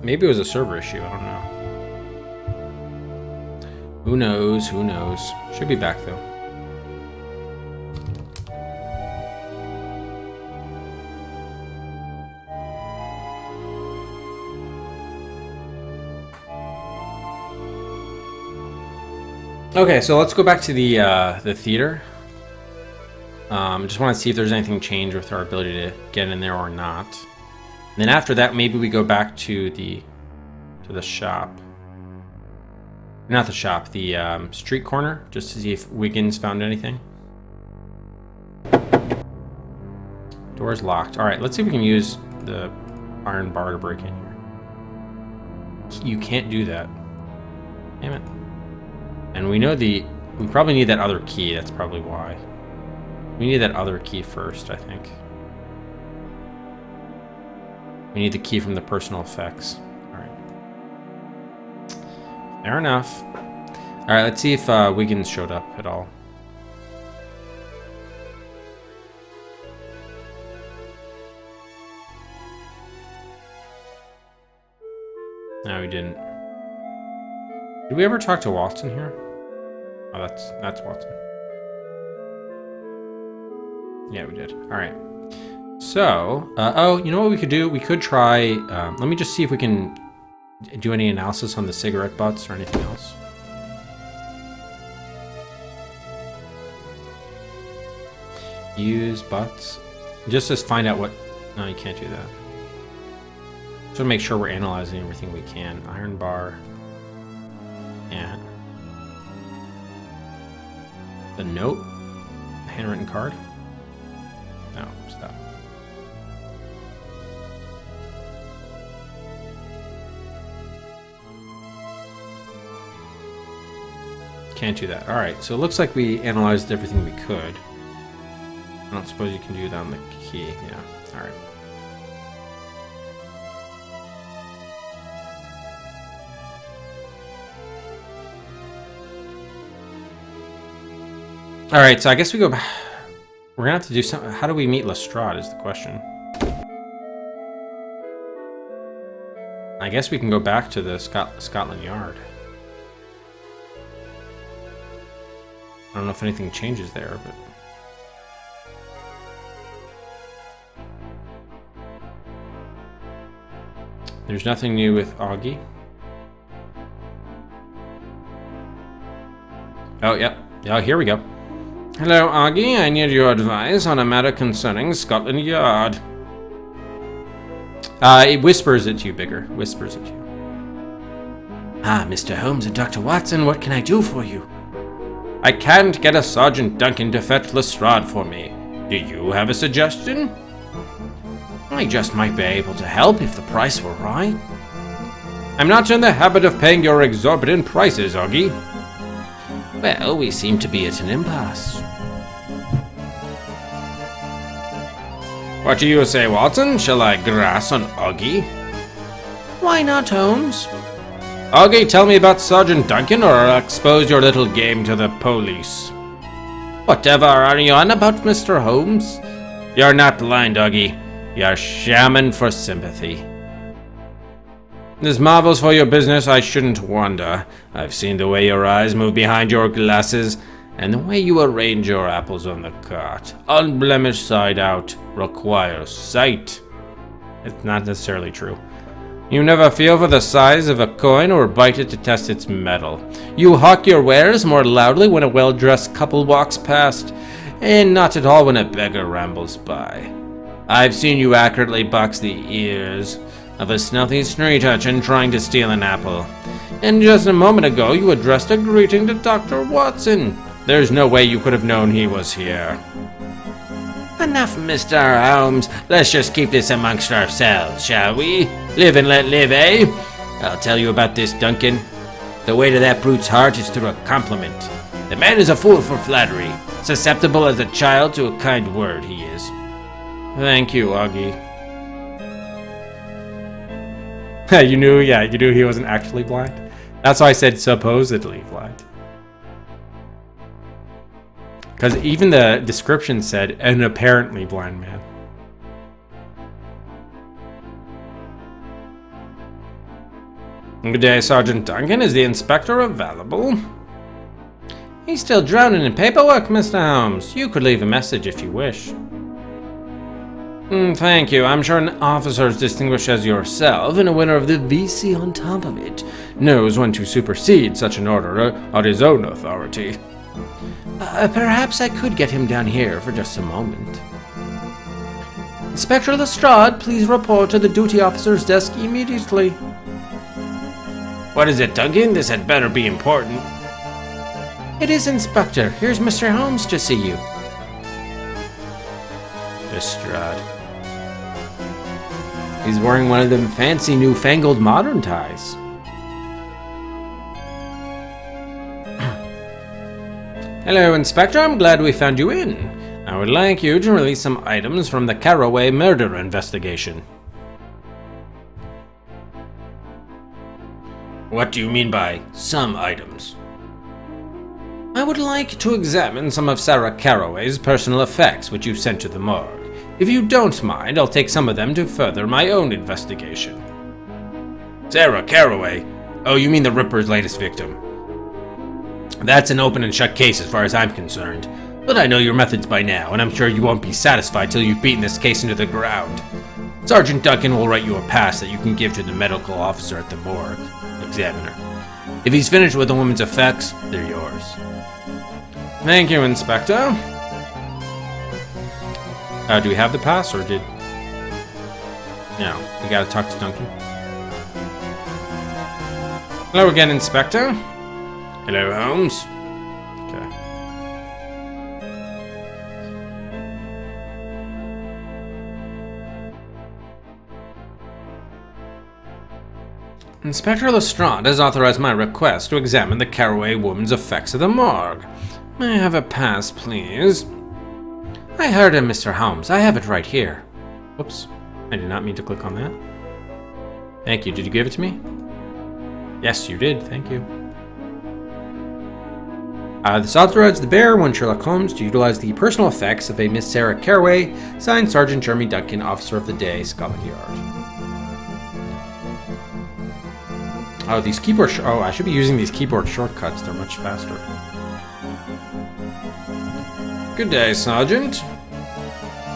Maybe it was a server issue. I don't know. Who knows? Who knows? Should be back though. Okay, so let's go back to the theater. Just want to see if there's anything changed with our ability to get in there or not. And then after that, maybe we go back to the shop. Not the shop, the street corner, just to see if Wiggins found anything. Door's locked. All right, let's see if we can use the iron bar to break in here. You can't do that. Damn it. And we know we probably need that other key. That's probably why. We need that other key first, I think. We need the key from the personal effects. All right. Fair enough. All right, let's see if Wiggins showed up at all. No, he didn't. Did we ever talk to Watson here? Oh, that's Watson. Yeah, we did. All right. So, oh, you know what we could do? We could try. Let me just see if we can do any analysis on the cigarette butts or anything else. Use butts. Just to find out what. No, you can't do that. Just to make sure we're analyzing everything we can. Iron bar. Yeah. The note? The handwritten card? No, stop. Can't do that. Alright, so it looks like we analyzed everything we could. I don't suppose you can do that on the key. Yeah, alright. Alright, so I guess we go back. We're gonna have to do something. How do we meet Lestrade is the question. I guess we can go back to the Scotland Yard. I don't know if anything changes there, but... There's nothing new with Augie. Oh, yep. Oh, here we go. Hello, Augie. I need your advice on a matter concerning Scotland Yard. It whispers it to you, Bigger. Whispers it to you. Ah, Mr. Holmes and Dr. Watson, what can I do for you? I can't get a Sergeant Duncan to fetch Lestrade for me. Do you have a suggestion? I just might be able to help if the price were right. I'm not in the habit of paying your exorbitant prices, Augie. Well, we seem to be at an impasse. What do you say, Watson? Shall I grass on Augie? Why not, Holmes? Augie, tell me about Sergeant Duncan, or I'll expose your little game to the police. Whatever are you on about, Mr. Holmes? You're not blind, Augie. You're shamming for sympathy. This marvels for your business, I shouldn't wonder. I've seen the way your eyes move behind your glasses, and the way you arrange your apples on the cart. Unblemished side out requires sight. It's not necessarily true. You never feel for the size of a coin or bite it to test its metal. You hawk your wares more loudly when a well-dressed couple walks past, and not at all when a beggar rambles by. I've seen you accurately box the ears of a stealthy street urchin trying to steal an apple. And just a moment ago you addressed a greeting to Dr. Watson. There's no way you could have known he was here. Enough, Mr. Holmes. Let's just keep this amongst ourselves, shall we? Live and let live, eh? I'll tell you about this, Duncan. The way to that brute's heart is through a compliment. The man is a fool for flattery. Susceptible as a child to a kind word, he is. Thank you, Augie. you knew he wasn't actually blind? That's why I said supposedly blind. Because even the description said, an apparently blind man. Good day, Sergeant Duncan. Is the inspector available? He's still drowning in paperwork, Mr. Holmes. You could leave a message if you wish. Thank you. I'm sure an officer as distinguished as yourself, and a winner of the VC on top of it, knows when to supersede such an order on his own authority. Perhaps I could get him down here for just a moment. Inspector Lestrade, please report to the duty officer's desk immediately. What is it, Duncan? This had better be important. It is, Inspector. Here's Mr. Holmes to see you. Lestrade. He's wearing one of them fancy newfangled modern ties. Hello, Inspector. I'm glad we found you in. I would like you to release some items from the Caraway murder investigation. What do you mean by some items? I would like to examine some of Sarah Caraway's personal effects which you sent to the morgue. If you don't mind, I'll take some of them to further my own investigation. Sarah Caraway? Oh, you mean the Ripper's latest victim. That's an open and shut case as far as I'm concerned. But I know your methods by now, and I'm sure you won't be satisfied till you've beaten this case into the ground. Sergeant Duncan will write you a pass that you can give to the medical officer at the morgue examiner. If he's finished with the woman's effects, they're yours. Thank you, Inspector. Do we have the pass, or did... No, we gotta talk to Duncan. Hello again, Inspector. Hello, Holmes. Okay. Inspector Lestrade has authorized my request to examine the Caraway woman's effects at the morgue. May I have a pass, please? I heard him, Mr. Holmes. I have it right here. Whoops. I did not mean to click on that. Thank you. Did you give it to me? Yes, you did. Thank you. This authorizes the bearer, one Sherlock Holmes, to utilize the personal effects of a Miss Sarah Caraway, signed Sergeant Jeremy Duncan, Officer of the Day, Scotland Yard. Oh, these keyboard... I should be using these keyboard shortcuts. They're much faster. Good day, Sergeant.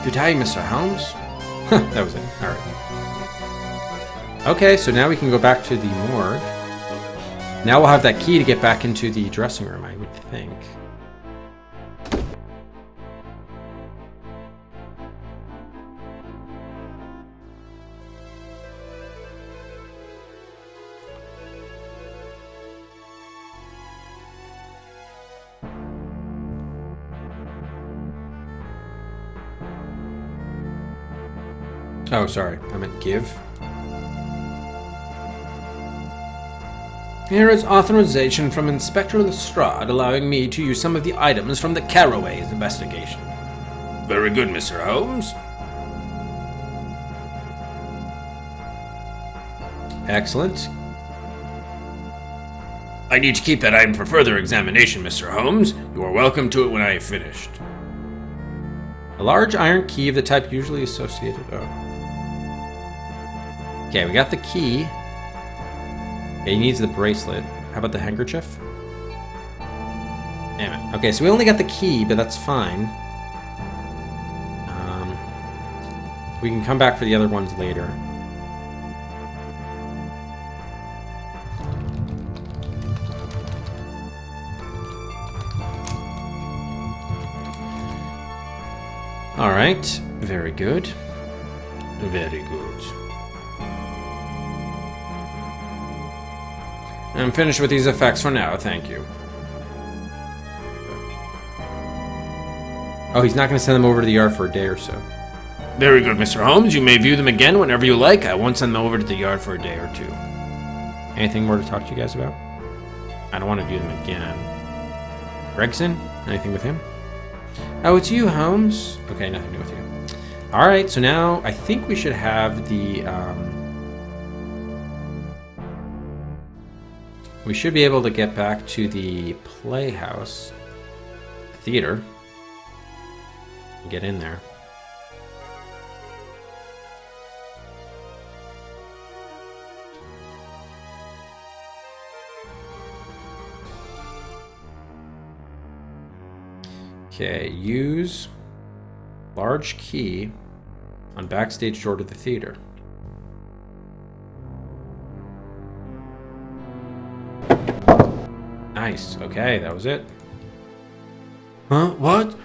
Good day, Mr. Holmes. That was it. Alright. Okay, so now we can go back to the morgue. Now we'll have that key to get back into the dressing room, I would think. Oh, sorry. I meant give. Here is authorization from Inspector Lestrade allowing me to use some of the items from the Caraway's investigation. Very good, Mr. Holmes. Excellent. I need to keep that item for further examination, Mr. Holmes. You are welcome to it when I have finished. A large iron key of the type usually associated... Oh. Okay, we got the key. Okay, he needs the bracelet. How about the handkerchief? Damn it. Okay, so we only got the key, but that's fine. We can come back for the other ones later. Alright, very good. Very good. I'm finished with these effects for now, thank you. Oh, he's not going to send them over to the yard for a day or so. Very good, Mr. Holmes. You may view them again whenever you like. I won't send them over to the yard for a day or two. Anything more to talk to you guys about? I don't want to view them again. Gregson? Anything with him? Oh, it's you, Holmes. Okay, nothing to do with you. Alright, so now I think we should have the... we should be able to get back to the Playhouse Theater. Get in there. Okay, use large key on backstage door to the theater. Nice. Okay, that was it. Huh? What?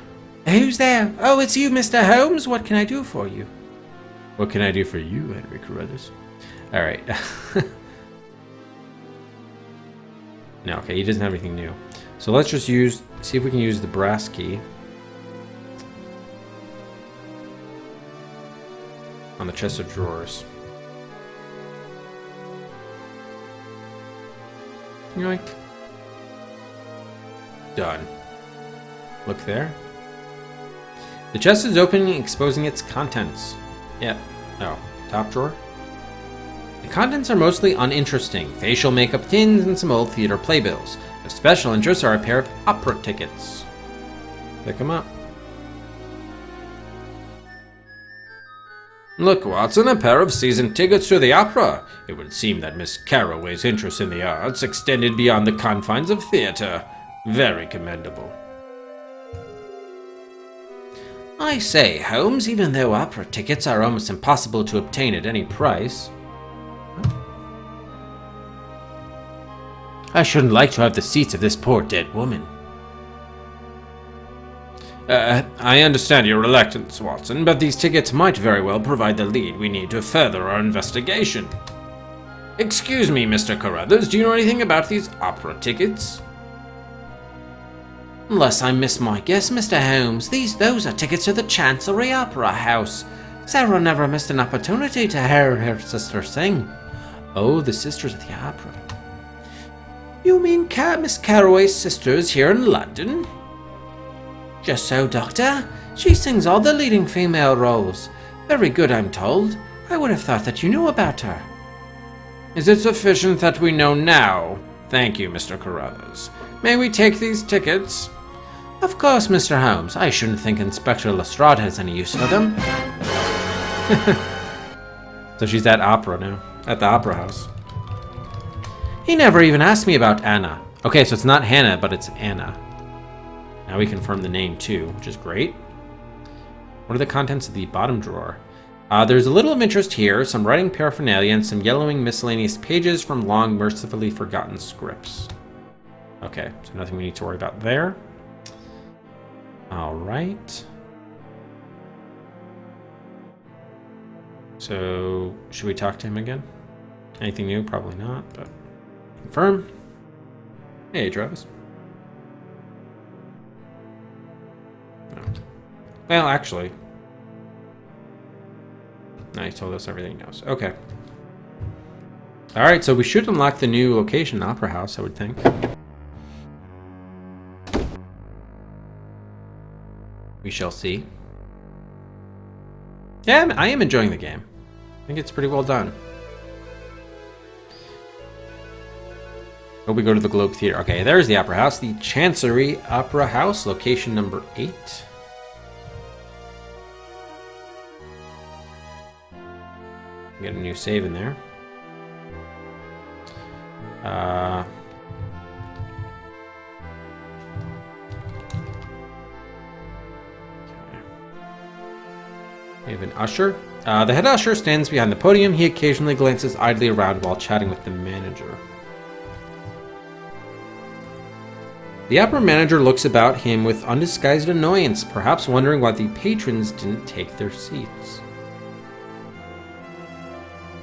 Who's there? Oh, it's you, Mr. Holmes. What can I do for you? What can I do for you, Henry Carruthers? All right. No, okay, he doesn't have anything new. So let's just see if we can use the brass key on the chest of drawers. Yoink. Done. Look there. The chest is opening, exposing its contents. Yep. Oh, top drawer. The contents are mostly uninteresting. Facial makeup tins and some old theater playbills. Of special interest are a pair of opera tickets. Pick them up. Look, Watson, a pair of season tickets to the opera. It would seem that Miss Carroway's interest in the arts extended beyond the confines of theater. Very commendable. I say, Holmes, even though opera tickets are almost impossible to obtain at any price, I shouldn't like to have the seats of this poor dead woman. I understand your reluctance, Watson, but these tickets might very well provide the lead we need to further our investigation. Excuse me, Mr. Carruthers, do you know anything about these opera tickets? Unless I miss my guess, Mr. Holmes, those are tickets to the Chancery Opera House. Sarah never missed an opportunity to hear her sister sing. Oh, the sisters of the opera. You mean Miss Carroway's sisters here in London? Just so, Doctor. She sings all the leading female roles. Very good, I'm told. I would have thought that you knew about her. Is it sufficient that we know now? Thank you, Mr. Carruthers. May we take these tickets? Of course, Mr. Holmes. I shouldn't think Inspector Lestrade has any use for them. So she's at opera now. At the opera house. He never even asked me about Anna. Okay, so it's not Hannah, but it's Anna. Now we confirm the name too, which is great. What are the contents of the bottom drawer? There's a little of interest here, some writing paraphernalia, and some yellowing miscellaneous pages from long, mercifully forgotten scripts. Okay, so nothing we need to worry about there. All right. So, should we talk to him again? Anything new? Probably not, but confirm. Hey, Travis. No. Well, actually. No, he told us everything he knows. Okay. Alright, so we should unlock the new location, Opera House, I would think. We shall see. Yeah, I am enjoying the game. I think it's pretty well done. Oh, we go to the Globe Theater. Okay, there's the Opera House. The Chancery Opera House, location number 8. Get a new save in there. We have an usher. The head usher stands behind the podium. He occasionally glances idly around while chatting with the manager. The opera manager looks about him with undisguised annoyance, perhaps wondering why the patrons didn't take their seats.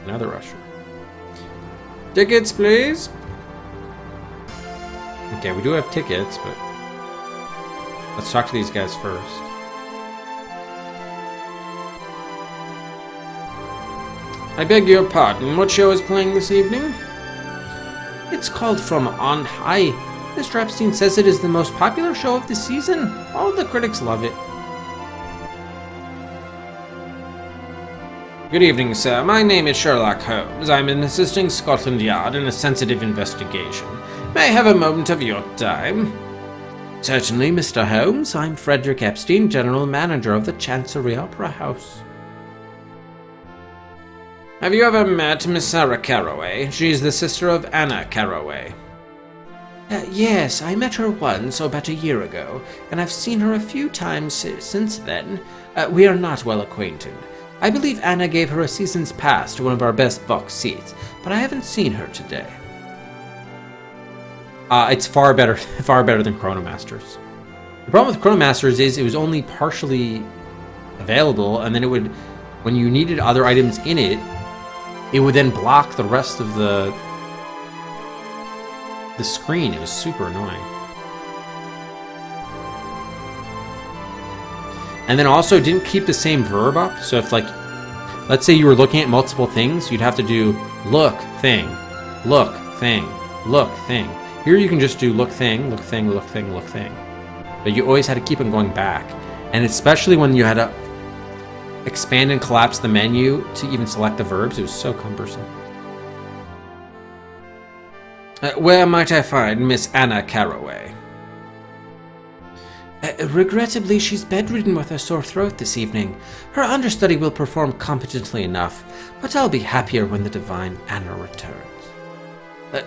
Another usher. Tickets, please. Okay, we do have tickets, but let's talk to these guys first. I beg your pardon, what show is playing this evening? It's called From On High. Mr. Epstein says it is the most popular show of the season. All the critics love it. Good evening, sir. My name is Sherlock Holmes. I'm assisting Scotland Yard in a sensitive investigation. May I have a moment of your time? Certainly, Mr. Holmes. I'm Frederick Epstein, General Manager of the Chancery Opera House. Have you ever met Miss Sarah Carroway? She's the sister of Anna Carroway. Yes, I met her once, about a year ago, and I've seen her a few times since then. We are not well acquainted. I believe Anna gave her a season's pass to one of our best box seats, but I haven't seen her today. It's far better than Chronomasters. The problem with Chronomasters is it was only partially available, and then it would, when you needed other items in it, it would then block the rest of the screen. It was super annoying. And then also didn't keep the same verb up. So if, like, let's say you were looking at multiple things, you'd have to do look, thing, look, thing, look, thing. Here you can just do look, thing, look, thing, look, thing, look, thing. But you always had to keep on going back. And especially when you had to expand and collapse the menu to even select the verbs, it was so cumbersome. Where might I find Miss Anna Carraway? Regrettably, she's bedridden with a sore throat this evening. Her understudy will perform competently enough, but I'll be happier when the divine Anna returns.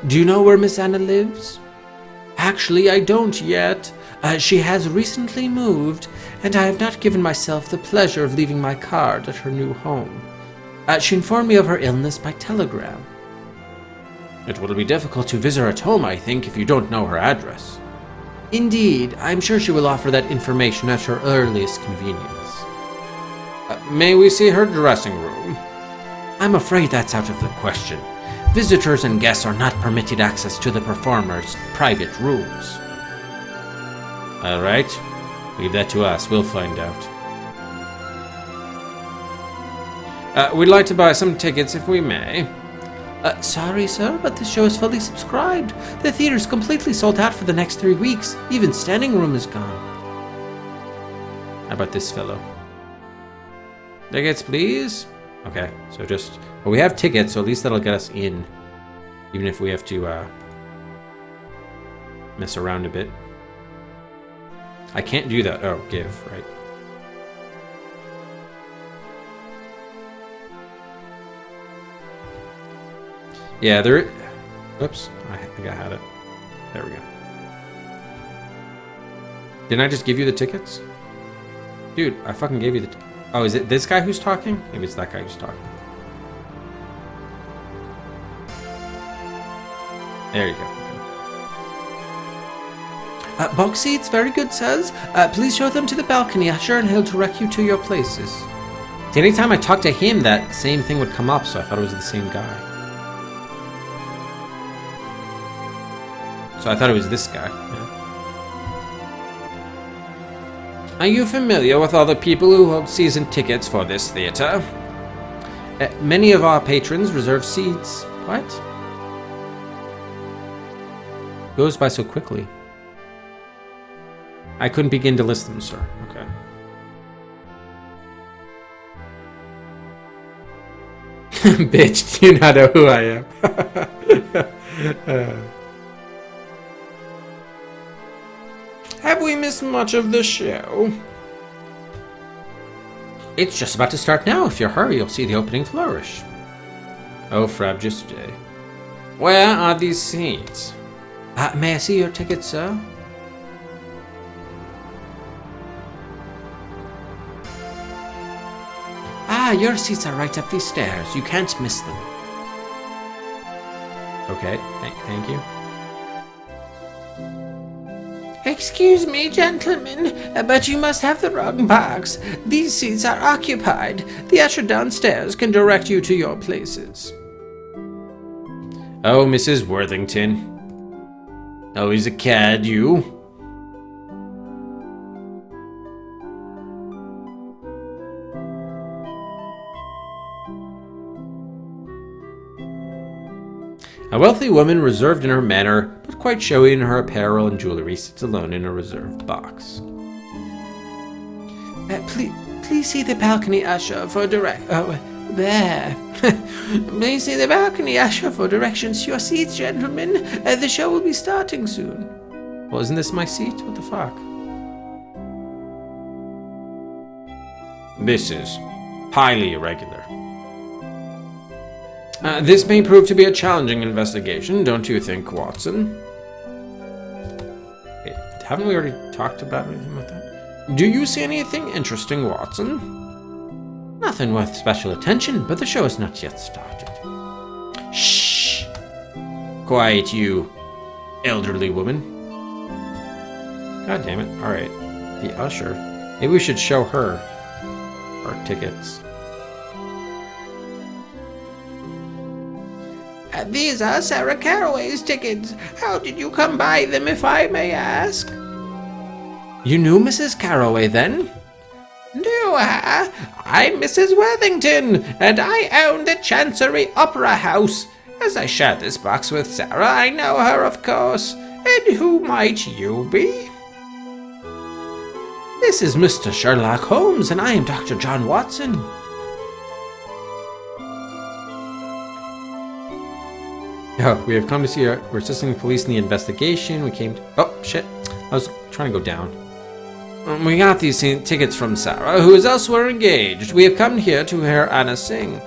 Do you know where Miss Anna lives? Actually, I don't yet. She has recently moved, and I have not given myself the pleasure of leaving my card at her new home. She informed me of her illness by telegram. It will be difficult to visit her at home, I think, if you don't know her address. Indeed, I'm sure she will offer that information at her earliest convenience. May we see her dressing room? I'm afraid that's out of the question. Visitors and guests are not permitted access to the performer's private rooms. All right, leave that to us. We'll find out. We'd like to buy some tickets if we may. Sorry, sir, but the show is fully subscribed. The theater's completely sold out for the next 3 weeks. Even standing room is gone. How about this fellow? Tickets, please? Okay, so just... Well, we have tickets, so at least that'll get us in. Even if we have to, mess around a bit. I can't do that. Oh, give, right. Yeah, there... Oops, I think I had it. There we go. Didn't I just give you the tickets? Dude, I fucking gave you the... Oh, is it this guy who's talking? Maybe it's that guy who's talking. There you go. Box seats, very good, sirs. Please show them to the balcony usher and he'll direct you to your places. See, anytime I talked to him, that same thing would come up, so I thought it was the same guy. So I thought it was this guy. Yeah. Are you familiar with other people who hold season tickets for this theater? Many of our patrons reserve seats. What? Goes by so quickly. I couldn't begin to list them, sir. Okay. Bitch, do you not know who I am? Have we missed much of the show? It's just about to start now. If you hurry, you'll see the opening flourish. Oh, Frab, just stay. Where are these seats? May I see your ticket, sir? Your seats are right up these stairs. You can't miss them. Okay, thank you. Excuse me, gentlemen, but you must have the wrong box. These seats are occupied. The usher downstairs can direct you to your places. Oh, Mrs. Worthington. Oh, he's a cad, you. A wealthy woman, reserved in her manner, but quite showy in her apparel and jewelry, sits alone in a reserved box. Please see the balcony usher for Please see the balcony usher for directions to your seats, gentlemen. The show will be starting soon. Well, isn't this my seat? What the fuck? This is highly irregular. This may prove to be a challenging investigation, don't you think, Watson? haven't we already talked about anything about that? Do you see anything interesting, Watson? Nothing worth special attention, but the show has not yet started. Shh! Quiet, you elderly woman. God damn it. Alright. The usher. Maybe we should show her our tickets. These are Sarah Caraway's tickets. How did you come by them, if I may ask? You knew Mrs. Caraway, then? No, I'm Mrs. Worthington, and I own the Chancery Opera House. As I share this box with Sarah, I know her, of course. And who might you be? This is Mr. Sherlock Holmes, and I am Dr. John Watson. Oh, we have come to see her. We're assisting the police in the investigation. We came to... Oh, shit. I was trying to go down. We got these tickets from Sarah, who is elsewhere engaged. We have come here to hear Anna sing.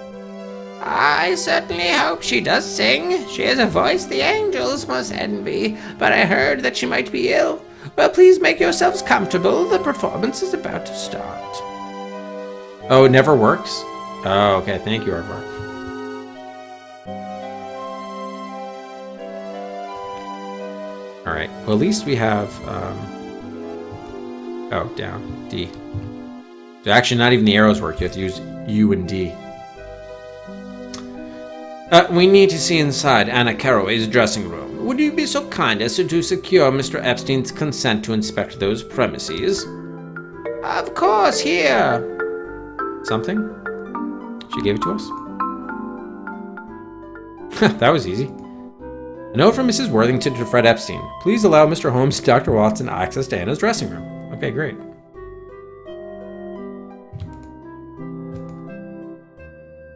I certainly hope she does sing. She has a voice the angels must envy, but I heard that she might be ill. Well, please make yourselves comfortable. The performance is about to start. Oh, it never works? Oh, okay. Thank you, Aardvark. Alright, well at least we have, oh, down, D. So actually not even the arrows work, you have to use U and D. We need to see inside Anna Caraway's dressing room. Would you be so kind as to secure Mr. Epstein's consent to inspect those premises? Of course, here! Something? She gave it to us? That was easy. A note from Mrs. Worthington to Fred Epstein. Please allow Mr. Holmes and Dr. Watson access to Anna's dressing room. Okay, great.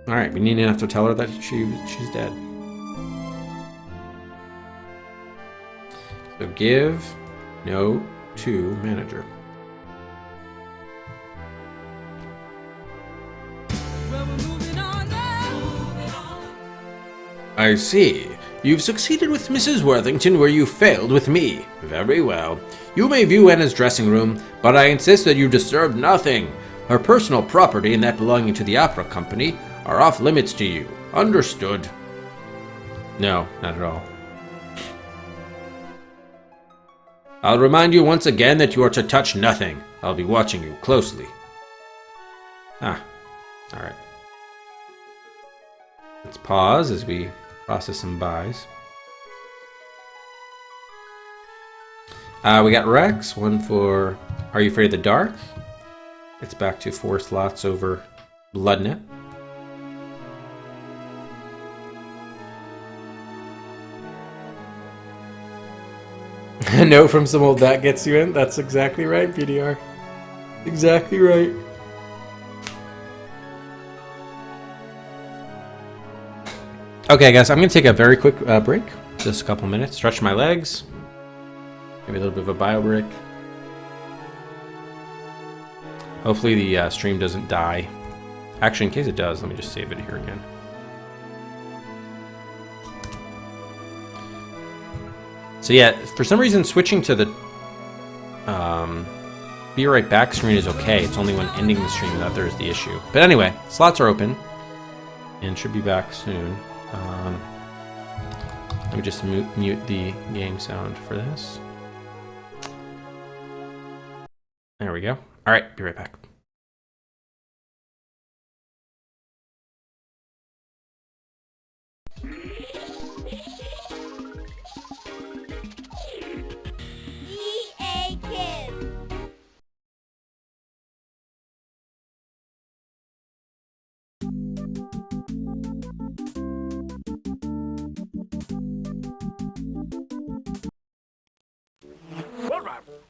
Alright, we need enough to tell her that she's dead. So give note to manager. Well, we're moving on now. I see. You've succeeded with Mrs. Worthington where you failed with me. Very well. You may view Anna's dressing room, but I insist that you disturb nothing. Her personal property and that belonging to the opera company are off limits to you. Understood? No, not at all. I'll remind you once again that you are to touch nothing. I'll be watching you closely. Ah, alright. Let's pause as we process some buys. We got Rex, one for Are You Afraid of the Dark? It's back to 4 slots over Bloodnet. A note from some old that gets you in. That's exactly right, PDR. Exactly right. Okay, guys, I'm going to take a very quick break. Just a couple minutes. Stretch my legs. Maybe a little bit of a bio break. Hopefully the stream doesn't die. Actually, in case it does, let me just save it here again. So yeah, for some reason switching to the be right back screen is okay. It's only when ending the stream that there's the issue. But anyway, slots are open and should be back soon. Let me just mute the game sound for this. There we go. All right, be right back.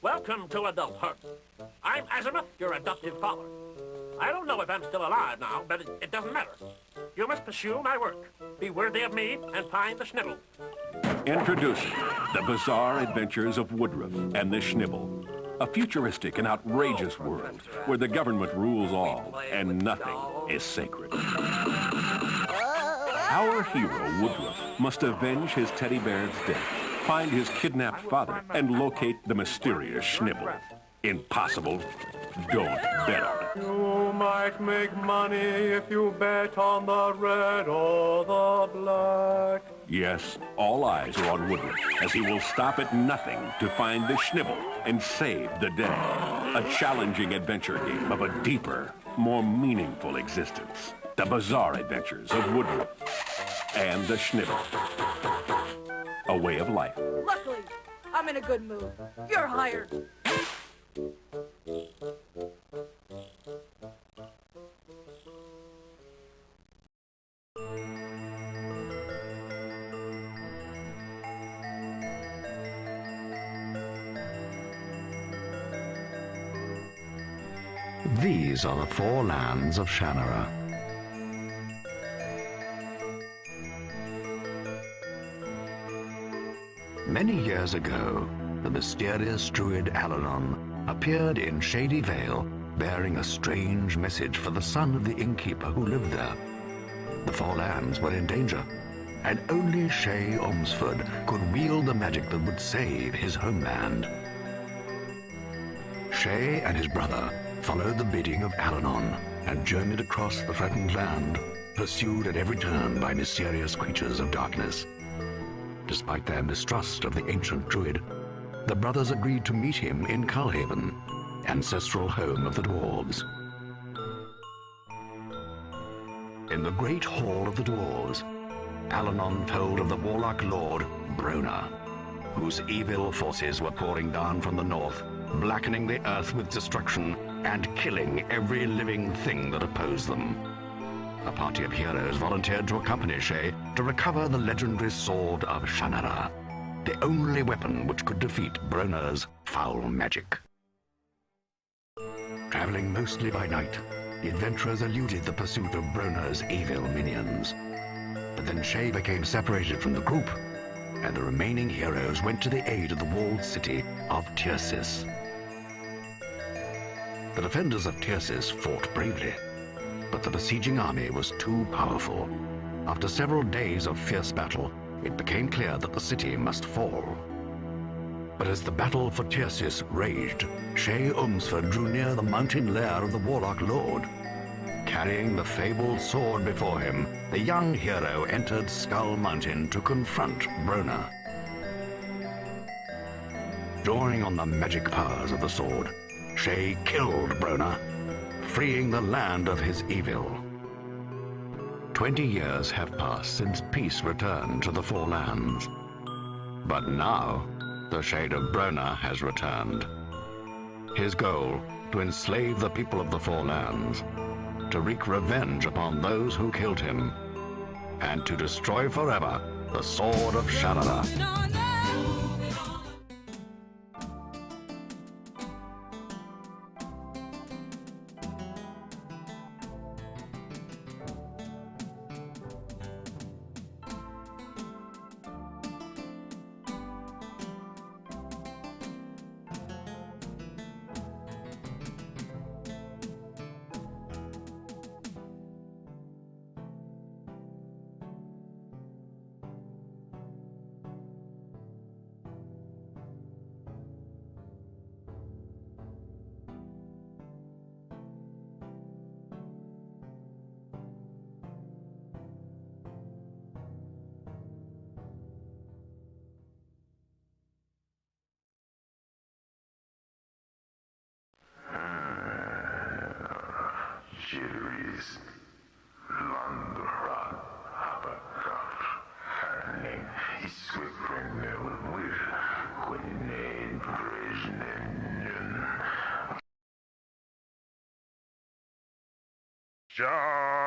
Welcome to adulthood. I'm Azimuth, your adoptive father. I don't know if I'm still alive now, but it doesn't matter. You must pursue my work, be worthy of me, and find the Schnibble. Introducing the bizarre adventures of Woodruff and the Schnibble. A futuristic and outrageous world where the government rules all and nothing is sacred. Our hero, Woodruff, must avenge his teddy bear's death find his kidnapped father, and locate the mysterious Schnibble. Impossible. Don't bet on it. You might make money if you bet on the red or the black. Yes, all eyes are on Woodruff, as he will stop at nothing to find the Schnibble and save the day. A challenging adventure game of a deeper, more meaningful existence. The bizarre adventures of Woodruff and the Schnibble. A way of life. Luckily, I'm in a good mood. You're hired. These are the four lands of Shannara. Many years ago, the mysterious druid Alanon appeared in Shady Vale, bearing a strange message for the son of the innkeeper who lived there. The four lands were in danger, and only Shay Omsford could wield the magic that would save his homeland. Shay and his brother followed the bidding of Alanon and journeyed across the threatened land, pursued at every turn by mysterious creatures of darkness. Despite their mistrust of the ancient druid, the brothers agreed to meet him in Culhaven, ancestral home of the dwarves. In the great hall of the dwarves, Alanon told of the warlock lord, Brona, whose evil forces were pouring down from the north, blackening the earth with destruction and killing every living thing that opposed them. A party of heroes volunteered to accompany Shay to recover the legendary sword of Shannara, the only weapon which could defeat Brona's foul magic. Traveling mostly by night, the adventurers eluded the pursuit of Brona's evil minions. But then Shay became separated from the group, and the remaining heroes went to the aid of the walled city of Tircis. The defenders of Tircis fought bravely, but the besieging army was too powerful. After several days of fierce battle, it became clear that the city must fall. But as the battle for Tircis raged, Shay Omsford drew near the mountain lair of the Warlock Lord. Carrying the fabled sword before him, the young hero entered Skull Mountain to confront Brona. Drawing on the magic powers of the sword, Shay killed Brona, freeing the land of his evil. 20 years have passed since peace returned to the Four Lands. But now, the shade of Brona has returned. His goal, to enslave the people of the Four Lands, to wreak revenge upon those who killed him, and to destroy forever the sword of Shannara. Juries, Landrat, Habakkuk, Herning, Isquiprenel, Will, Quinnaid, Brezhnen, John.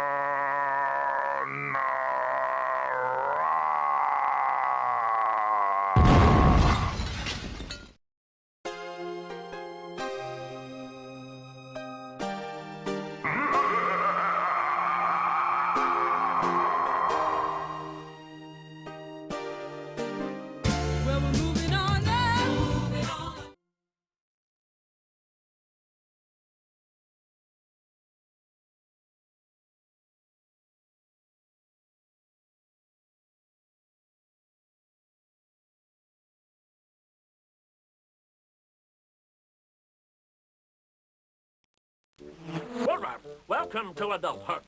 Welcome to adulthood.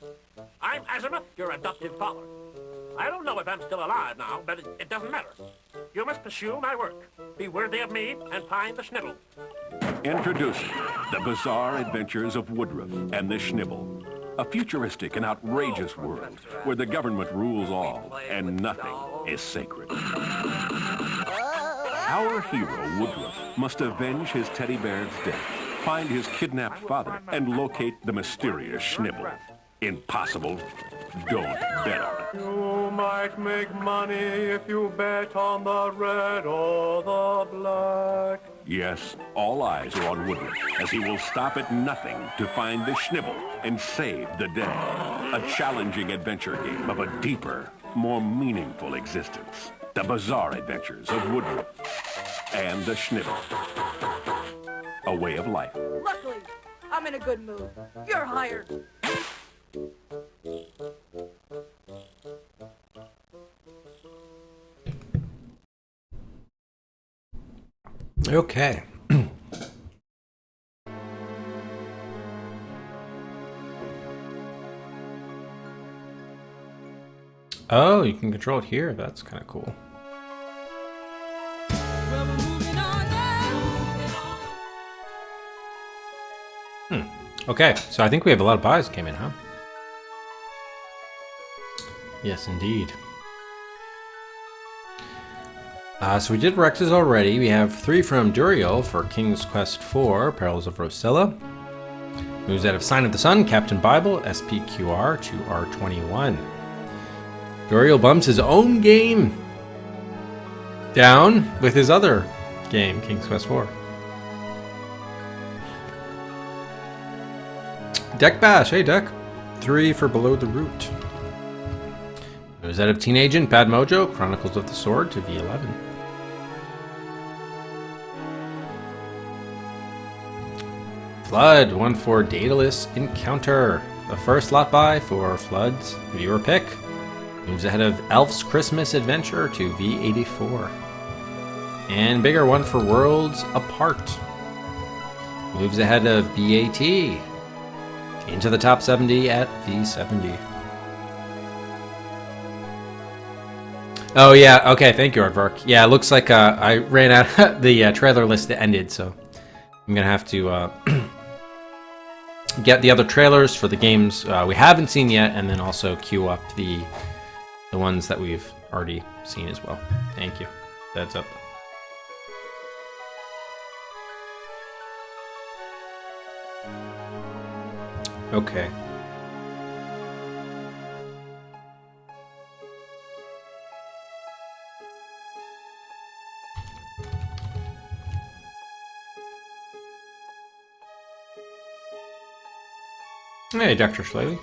I'm Azimuth, your adoptive father. I don't know if I'm still alive now, but it doesn't matter. You must pursue my work, be worthy of me, and find the Schnibble. Introducing the bizarre adventures of Woodruff and the Schnibble. A futuristic and outrageous world where the government rules all and nothing is sacred. Our hero, Woodruff, must avenge his teddy bear's death, find his kidnapped father, and locate the mysterious Schnibble. Impossible. Don't bet on it. You might make money if you bet on the red or the black. Yes, all eyes are on Woodruff as he will stop at nothing to find the Schnibble and save the day. A challenging adventure game of a deeper, more meaningful existence. The bizarre adventures of Woodruff and the Schnibble. A way of life. Luckily, I'm in a good mood. You're hired. Okay. Oh, you can control it here. That's kind of cool. Okay, so I think we have a lot of buys came in, huh? Yes, indeed. So we did Rex's already. We have 3 from Duriel for King's Quest IV, Perils of Rosilla. Moves out of Sign of the Sun, Captain Bible, SPQR to R21. Duriel bumps his own game down with his other game, King's Quest IV. Deck Bash, hey Deck. 3 for Below the Root. Moves out of Teen Agent, Bad Mojo, Chronicles of the Sword to V11. Flood, 1 for Daedalus Encounter. The first lot buy for Flood's viewer pick. Moves ahead of Elf's Christmas Adventure to V84. And bigger 1 for Worlds Apart. Moves ahead of BAT. Into the top 70 at V70. Oh yeah, okay, thank you, Aardvark. Yeah, it looks like I ran out the trailer list that ended, so I'm gonna have to get the other trailers for the games we haven't seen yet, and then also queue up the ones that we've already seen as well. Thank you. That's up. Okay. Hey, Dr. Schlavey.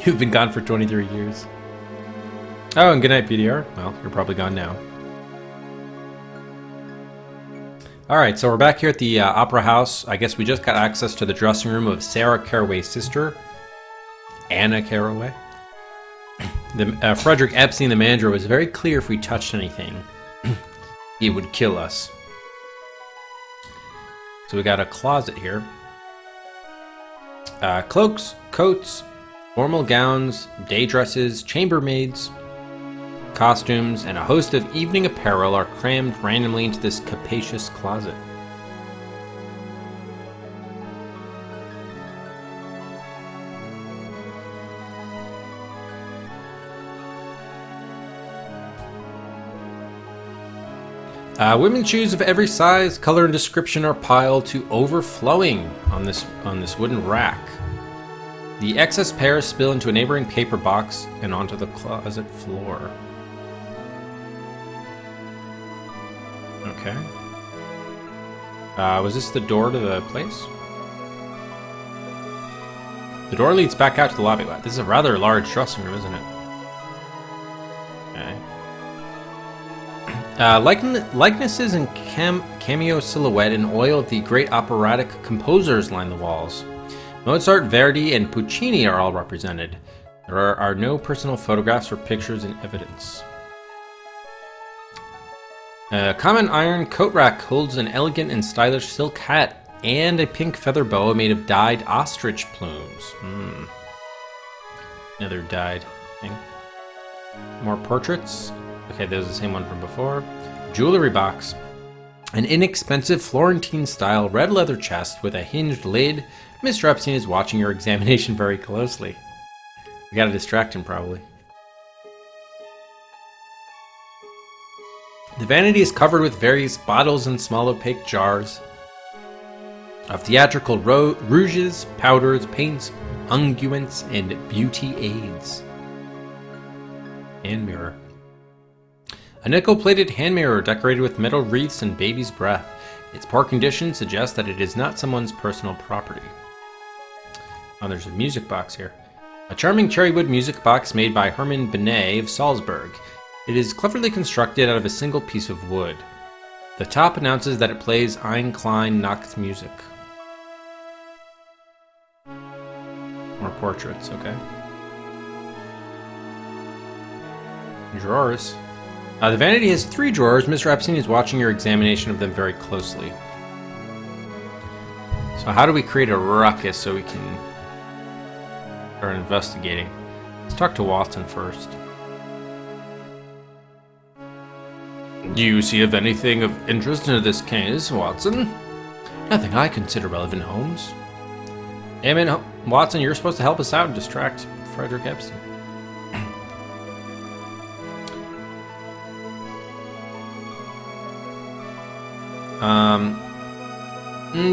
You've been gone for 23 years. Oh, and good night, PDR. Well, you're probably gone now. Alright, so we're back here at the Opera House. I guess we just got access to the dressing room of Sarah Caraway's sister, Anna Caraway. Frederick Epstein, the manager, was very clear if we touched anything, he would kill us. So we got a closet here. Cloaks, coats, formal gowns, day dresses, chambermaids, costumes, and a host of evening apparel are crammed randomly into this capacious closet. Women's shoes of every size, color, and description are piled to overflowing on this wooden rack. The excess pairs spill into a neighboring paper box and onto the closet floor. Okay. Was this the door to the place? The door leads back out to the lobby. Wow, this is a rather large dressing room, isn't it? Okay. Likenesses and cameo silhouette and oil of the great operatic composers line the walls. Mozart, Verdi, and Puccini are all represented. There are no personal photographs or pictures in evidence. A common iron coat rack holds an elegant and stylish silk hat and a pink feather boa made of dyed ostrich plumes. Another dyed thing. More portraits. Okay, there's the same one from before. Jewelry box. An inexpensive Florentine-style red leather chest with a hinged lid. Mr. Epstein is watching your examination very closely. We gotta distract him, probably. The vanity is covered with various bottles and small opaque jars of theatrical rouges, powders, paints, unguents, and beauty aids. Hand mirror. A nickel-plated hand mirror decorated with metal wreaths and baby's breath. Its poor condition suggests that it is not someone's personal property. Oh, there's a music box here. A charming cherrywood music box made by Hermann Benet of Salzburg. It is cleverly constructed out of a single piece of wood. The top announces that it plays Ein klein Nacht music. More portraits, okay. Drawers. The vanity has 3 drawers. Mr. Epstein is watching your examination of them very closely. So how do we create a ruckus so we can start investigating? Let's talk to Watson first. Do you see of anything of interest in this case, Watson? Nothing I consider relevant, Holmes. Amen, Watson, you're supposed to help us out and distract Frederick Epstein.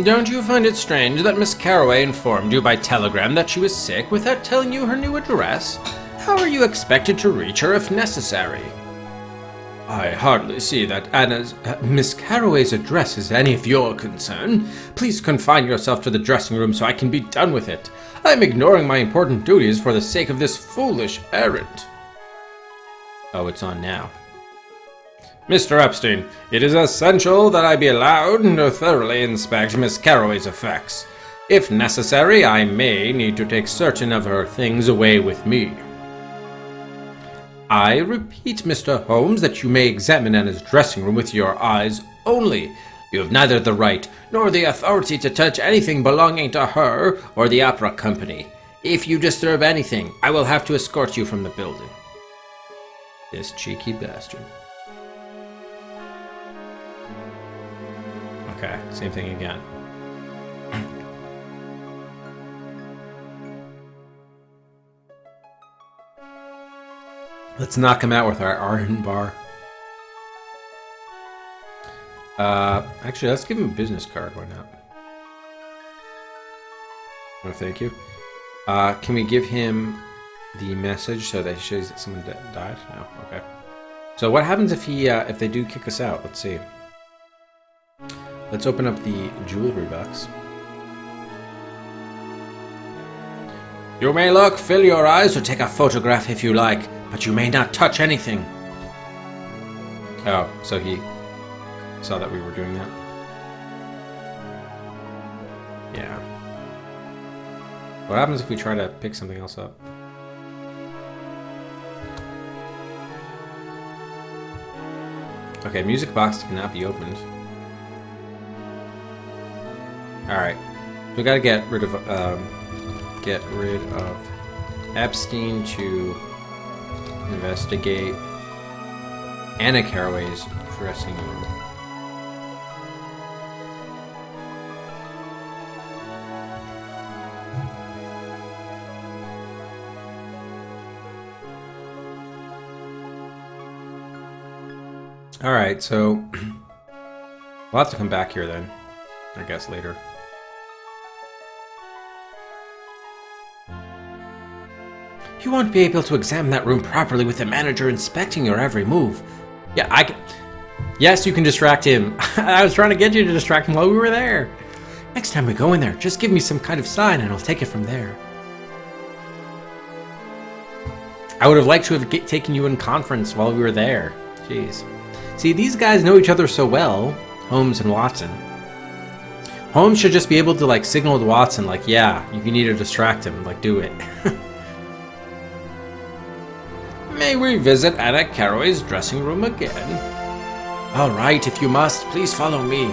Don't you find it strange that Miss Carroway informed you by telegram that she was sick without telling you her new address? How are you expected to reach her if necessary? I hardly see that Miss Carroway's address is any of your concern. Please confine yourself to the dressing room so I can be done with it. I am ignoring my important duties for the sake of this foolish errand. Oh, it's on now. Mr. Epstein, it is essential that I be allowed to thoroughly inspect Miss Carroway's effects. If necessary, I may need to take certain of her things away with me. I repeat, Mr. Holmes, that you may examine Anna's dressing room with your eyes only. You have neither the right nor the authority to touch anything belonging to her or the opera company. If you disturb anything, I will have to escort you from the building. This cheeky bastard. Okay, same thing again. Let's knock him out with our iron bar. Actually, let's give him a business card. Why not? Oh, thank you. Can we give him the message so that it shows that someone died? No. Okay. So what happens if if they do kick us out? Let's see. Let's open up the jewelry box. You may look, fill your eyes, or take a photograph if you like, but you may not touch anything. Oh, so he saw that we were doing that? Yeah. What happens if we try to pick something else up? Okay, music box cannot be opened. Alright, we gotta get rid of Epstein to investigate Anna Carroway's dressing room. Alright, so we'll have to come back here then, I guess later. You won't be able to examine that room properly with the manager inspecting your every move. Yeah, I can... Yes, you can distract him. I was trying to get you to distract him while we were there. Next time we go in there, just give me some kind of sign and I'll take it from there. I would have liked to have taken you in conference while we were there. Jeez. See, these guys know each other so well, Holmes and Watson. Holmes should just be able to, like, signal to Watson, like, yeah, you need to distract him, like, do it. May we visit Anna Carroway's dressing room again? All right, if you must, please follow me.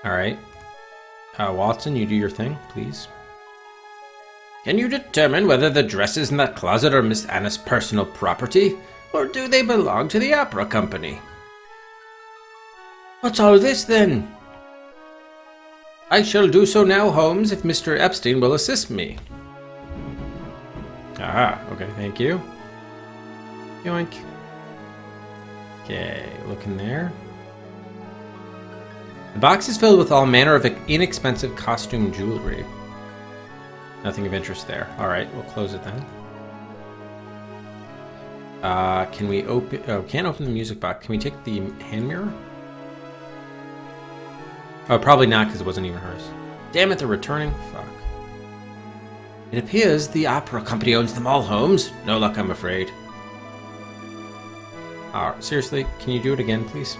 All right. Watson, you do your thing, please. Can you determine whether the dresses in that closet are Miss Anna's personal property, or do they belong to the opera company? What's all this, then? I shall do so now, Holmes, if Mr. Epstein will assist me. Ah, okay, thank you. Yoink. Okay, look in there. The box is filled with all manner of inexpensive costume jewelry. Nothing of interest there. Alright, we'll close it then. Can we open... Oh, can't open the music box. Can we take the hand mirror? Oh, probably not, because it wasn't even hers. Damn it, they're returning? Fuck. It appears the opera company owns them all, Holmes. No luck, I'm afraid. Seriously, can you do it again, please?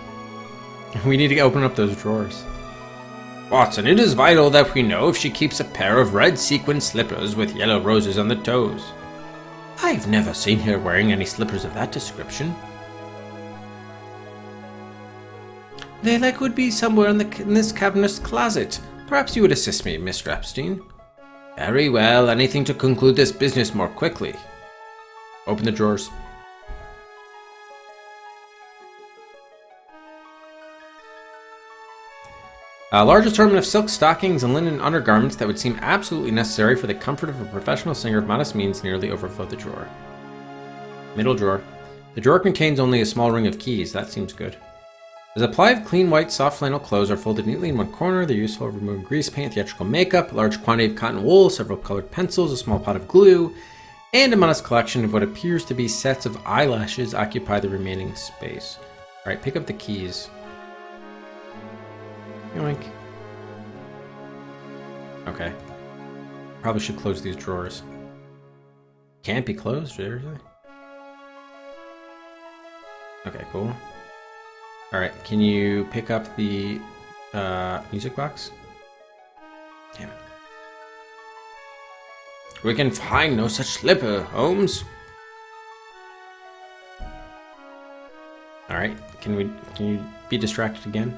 We need to open up those drawers. Watson, it is vital that we know if she keeps a pair of red sequin slippers with yellow roses on the toes. I've never seen her wearing any slippers of that description. They would be somewhere in this cavernous closet. Perhaps you would assist me, Mr. Epstein. Very well, anything to conclude this business more quickly. Open the drawers. A large assortment of silk stockings and linen undergarments that would seem absolutely necessary for the comfort of a professional singer of modest means nearly overflowed the drawer. Middle drawer. The drawer contains only a small ring of keys. That seems good. A supply of clean white soft flannel clothes are folded neatly in one corner. They're useful for removing grease paint, theatrical makeup, a large quantity of cotton wool, several colored pencils, a small pot of glue, and a modest collection of what appears to be sets of eyelashes occupy the remaining space. Alright, pick up the keys. Yoink. Okay. Probably should close these drawers. Can't be closed, seriously? Okay, cool. Alright, can you pick up the music box? Damn it. We can find no such slipper, Holmes. Alright, can you be distracted again?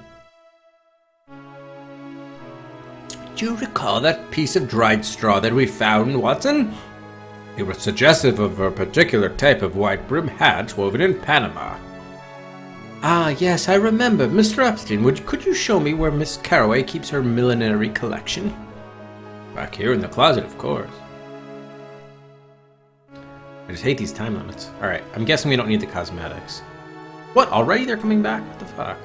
Do you recall that piece of dried straw that we found, Watson? It was suggestive of a particular type of white brim hat woven in Panama. Ah, yes, I remember. Mr. Epstein, could you show me where Miss Carroway keeps her millinery collection? Back here in the closet, of course. I just hate these time limits. Alright, I'm guessing we don't need the cosmetics. What, already they're coming back? What the fuck?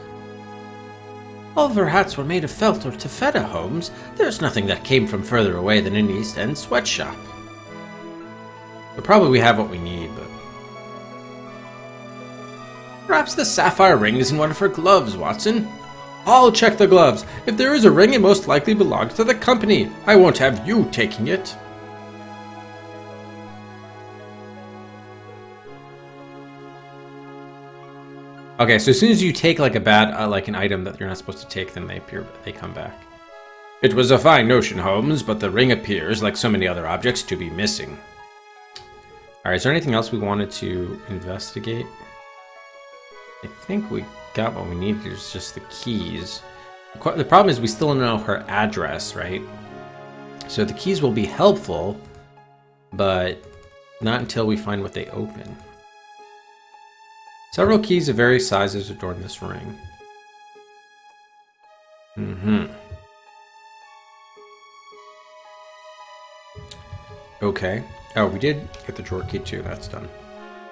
All of her hats were made of felt or taffeta, Holmes. There's nothing that came from further away than an East End sweatshop. But probably we have what we need, but... Perhaps the sapphire ring is in one of her gloves, Watson. I'll check the gloves. If there is a ring, it most likely belongs to the company. I won't have you taking it. Okay, so as soon as you take like a bad, like an item that you're not supposed to take, then they come back. It was a fine notion, Holmes, but the ring appears, like so many other objects, to be missing. Alright, is there anything else we wanted to investigate? I think we got what we needed. It's just the keys. The problem is we still don't know her address, right? So the keys will be helpful, but not until we find what they open. Several keys of various sizes adorn this ring. Okay. Oh, we did get the drawer key too. That's done.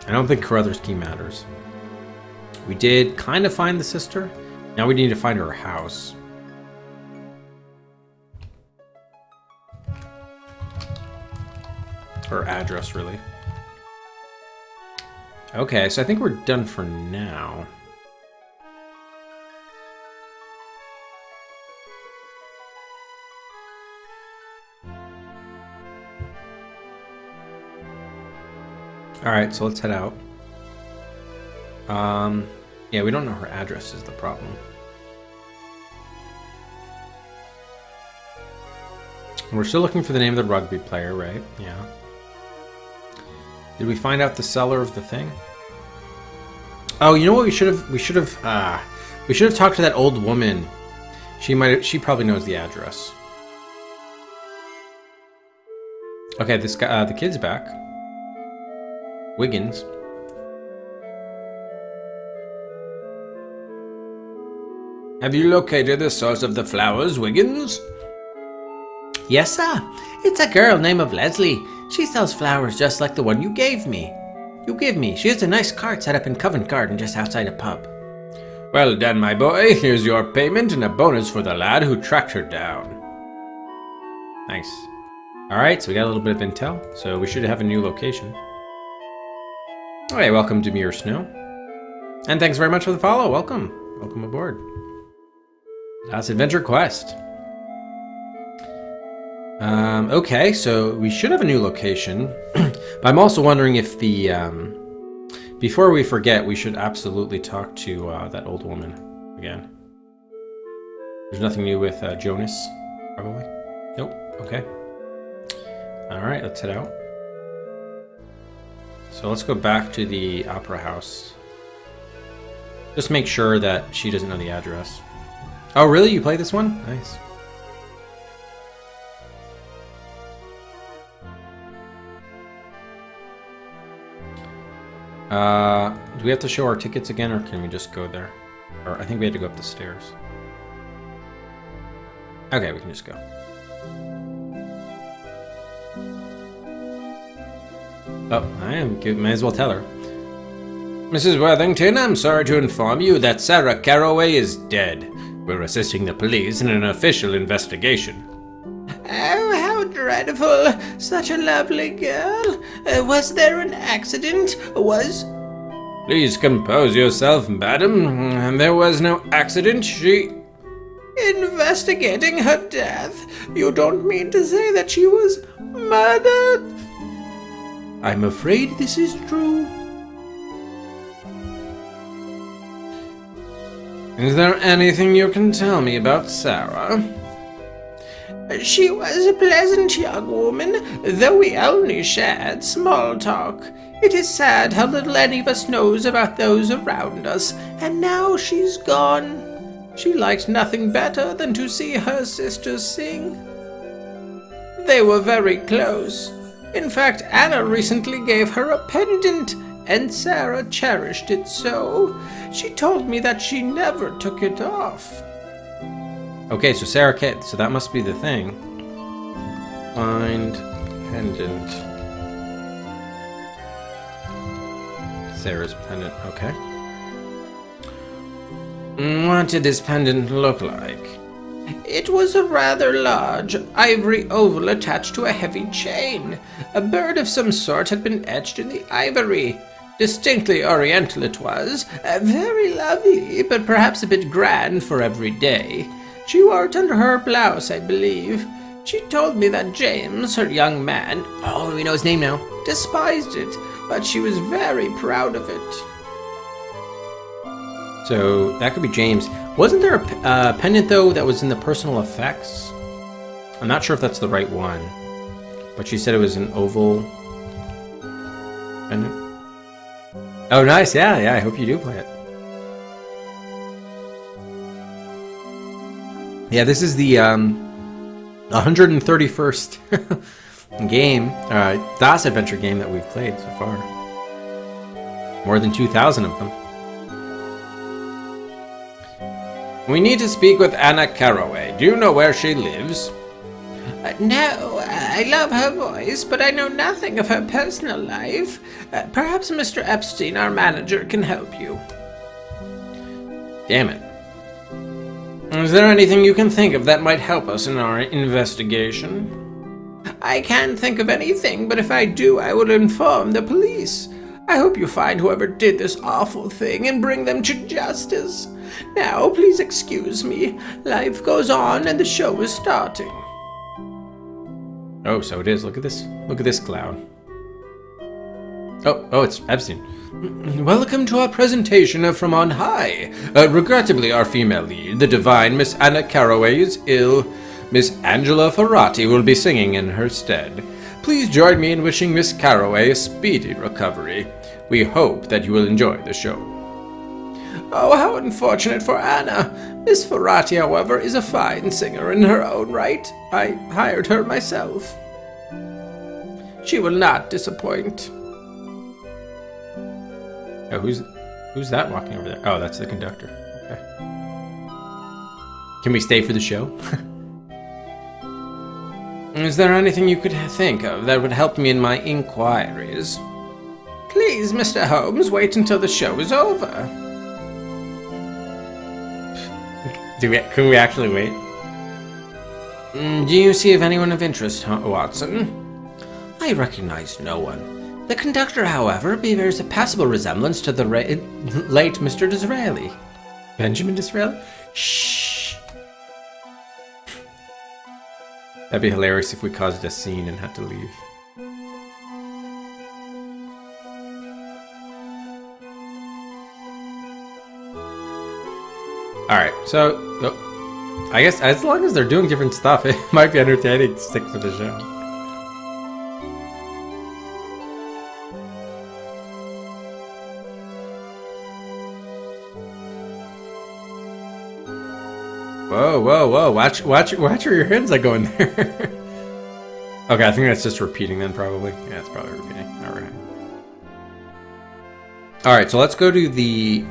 I don't think Carruthers' key matters. We did kind of find the sister. Now we need to find her house. Her address, really. Okay, so I think we're done for now. Alright, so let's head out. Yeah, we don't know her address is the problem. We're still looking for the name of the rugby player, right? Yeah. Did we find out the seller of the thing? Oh, you know what? We should have talked to that old woman. She probably knows the address. Okay, this guy, the kid's back. Wiggins. Have you located the source of the flowers, Wiggins? Yes, sir. It's a girl named Leslie. She sells flowers just like the one you gave me. She has a nice cart set up in Covent Garden just outside a pub. Well done, my boy. Here's your payment and a bonus for the lad who tracked her down. Nice. Alright, so we got a little bit of intel. So we should have a new location. Alright, welcome to Demure Snow. And thanks very much for the follow. Welcome. Welcome aboard. Last Adventure Quest. Okay, so we should have a new location. But I'm also wondering if the... before we forget, we should absolutely talk to that old woman again. There's nothing new with Jonas, probably? Nope, okay. Alright, let's head out. So let's go back to the Opera House. Just make sure that she doesn't know the address. Oh, really? You played this one? Nice. Do we have to show our tickets again, or can we just go there? Or I think we had to go up the stairs. Okay, we can just go. Oh, I am good. Might as well tell her. Mrs. Worthington, I'm sorry to inform you that Sarah Caraway is dead. We're assisting the police in an official investigation. Oh, how dreadful. Such a lovely girl. Was there an accident? Please compose yourself, madam. There was no accident. She... Investigating her death? You don't mean to say that she was murdered? I'm afraid this is true. Is there anything you can tell me about Sarah? She was a pleasant young woman, though we only shared small talk. It is sad how little any of us knows about those around us, and now she's gone. She liked nothing better than to see her sisters sing. They were very close. In fact, Anna recently gave her a pendant, and Sarah cherished it so. She told me that she never took it off. Okay, so Sarah Kate, so that must be the thing. Find pendant. Sarah's pendant, okay. What did this pendant look like? It was a rather large ivory oval attached to a heavy chain. A bird of some sort had been etched in the ivory. Distinctly oriental it was, very lovely, but perhaps a bit grand for every day. She wore it under her blouse, I believe. She told me that James, her young man, oh, we know his name now, despised it, but she was very proud of it. So, that could be James. Wasn't there a pendant, though, that was in the personal effects? I'm not sure if that's the right one, but she said it was an oval pendant. Oh, nice, yeah, I hope you do play it. Yeah, this is the 131st game, DOS adventure game that we've played so far. More than 2,000 of them. We need to speak with Anna Caraway. Do you know where she lives? No, I love her voice, but I know nothing of her personal life. Perhaps Mr. Epstein, our manager, can help you. Damn it. Is there anything you can think of that might help us in our investigation? I can't think of anything, but if I do, I will inform the police. I hope you find whoever did this awful thing and bring them to justice. Now, please excuse me. Life goes on and the show is starting. Oh, so it is. Look at this. Look at this cloud. Oh, it's Epstein. Welcome to our presentation of From On High. Regrettably, our female lead, the divine Miss Anna Caraway, is ill. Miss Angela Ferrati will be singing in her stead. please join me in wishing Miss Carroway a speedy recovery. We hope that you will enjoy the show. Oh, how unfortunate for Anna. Miss Ferrati, however, is a fine singer in her own right. I hired her myself. She will not disappoint. Oh, who's that walking over there? Oh, that's the conductor. Okay. Can we stay for the show? Is there anything you could think of that would help me in my inquiries? Please, Mr. Holmes, wait until the show is over. Can we actually wait? Do you see if anyone of interest, Watson? I recognize no one. The conductor, however, bears a passable resemblance to the late Mr. Disraeli. Benjamin Disraeli? Shh. That'd be hilarious if we caused a scene and had to leave. Alright, so I guess as long as they're doing different stuff, it might be entertaining to stick to the show. Whoa, whoa, whoa, watch where your hands are going there. Okay, I think that's just repeating then, probably. Yeah, it's probably repeating. Alright. Alright, so let's go to the,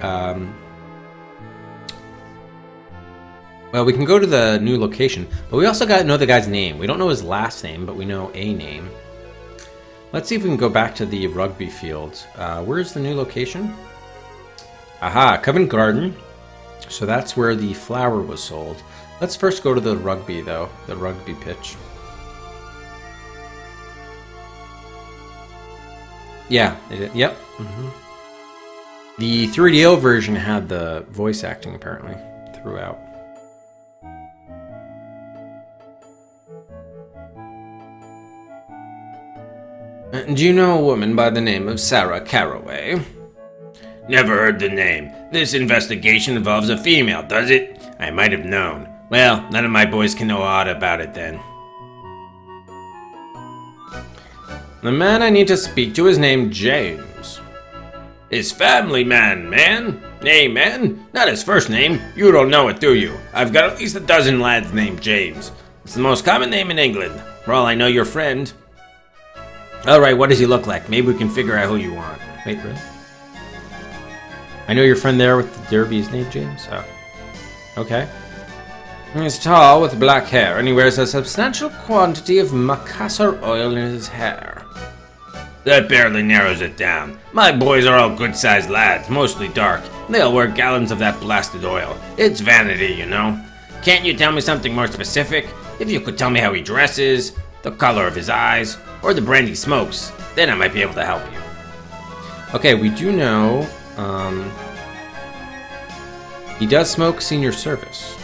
well, we can go to the new location, but we also got to know the guy's name. We don't know his last name, but we know a name. Let's see if we can go back to the rugby field. Where's the new location? Aha, Covent Garden. So that's where the flour was sold. Let's first go to the rugby, though. The rugby pitch. Yeah, yep. Mm-hmm. The 3DO version had the voice acting, apparently, throughout. Do you know a woman by the name of Sarah Carroway? Never heard the name. This investigation involves a female, does it? I might have known. Well, none of my boys can know aught about it then. The man I need to speak to is named James. His family man? Nay, man, not his first name. You don't know it, do you? I've got at least a dozen lads named James. It's the most common name in England. For all I know, your friend. Alright, what does he look like? Maybe we can figure out who you want. Wait, really? I know your friend there with the derby is named James? Oh. Okay. He's tall with black hair, and he wears a substantial quantity of macassar oil in his hair. That barely narrows it down. My boys are all good-sized lads, mostly dark. They'll wear gallons of that blasted oil. It's vanity, you know. Can't you tell me something more specific? If you could tell me how he dresses, the color of his eyes, or the brand he smokes, then I might be able to help you. Okay, we do know... he does smoke senior service.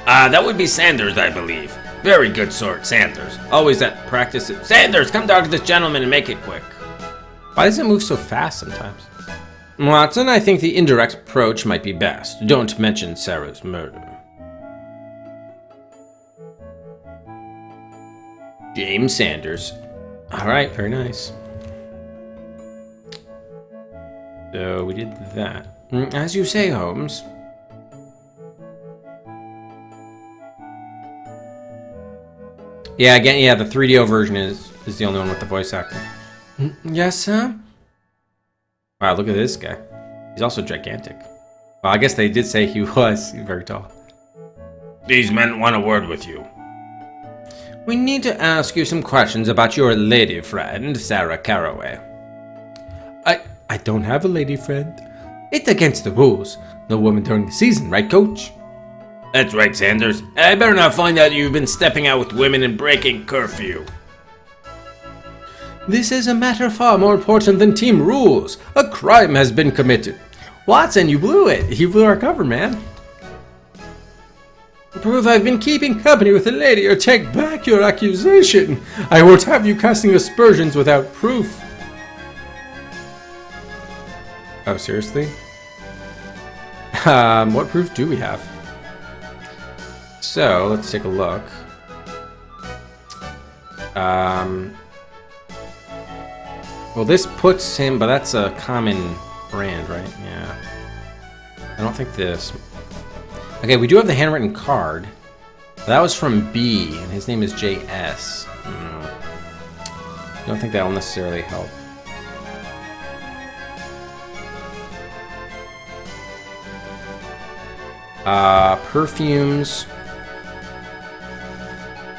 That would be Sanders, I believe. Very good sort, Sanders. Always at practice. Sanders, come talk to this gentleman and make it quick. Why does it move so fast sometimes? Watson, I think the indirect approach might be best. Don't mention Sarah's murder. James Sanders. Alright, very nice. So we did that. As you say, Holmes. Yeah, again, yeah, the 3DO version is the only one with the voice acting. Yes, sir? Wow, look at this guy. He's also gigantic. Well, I guess they did say he was very tall. These men want a word with you. We need to ask you some questions about your lady friend, Sarah Carroway. I don't have a lady friend. It's against the rules. No woman during the season, right, Coach? That's right, Sanders. I better not find out you've been stepping out with women and breaking curfew. This is a matter far more important than team rules. A crime has been committed. Watson, you blew it. You blew our cover, man. Prove I've been keeping company with a lady or take back your accusation. I won't have you casting aspersions without proof. Oh, seriously? What proof do we have? So, let's take a look. Well, this puts him, but that's a common brand, right? Yeah. I don't think this... Okay, we do have the handwritten card. That was from B, and his name is JS. I don't think that will necessarily help. Perfumes.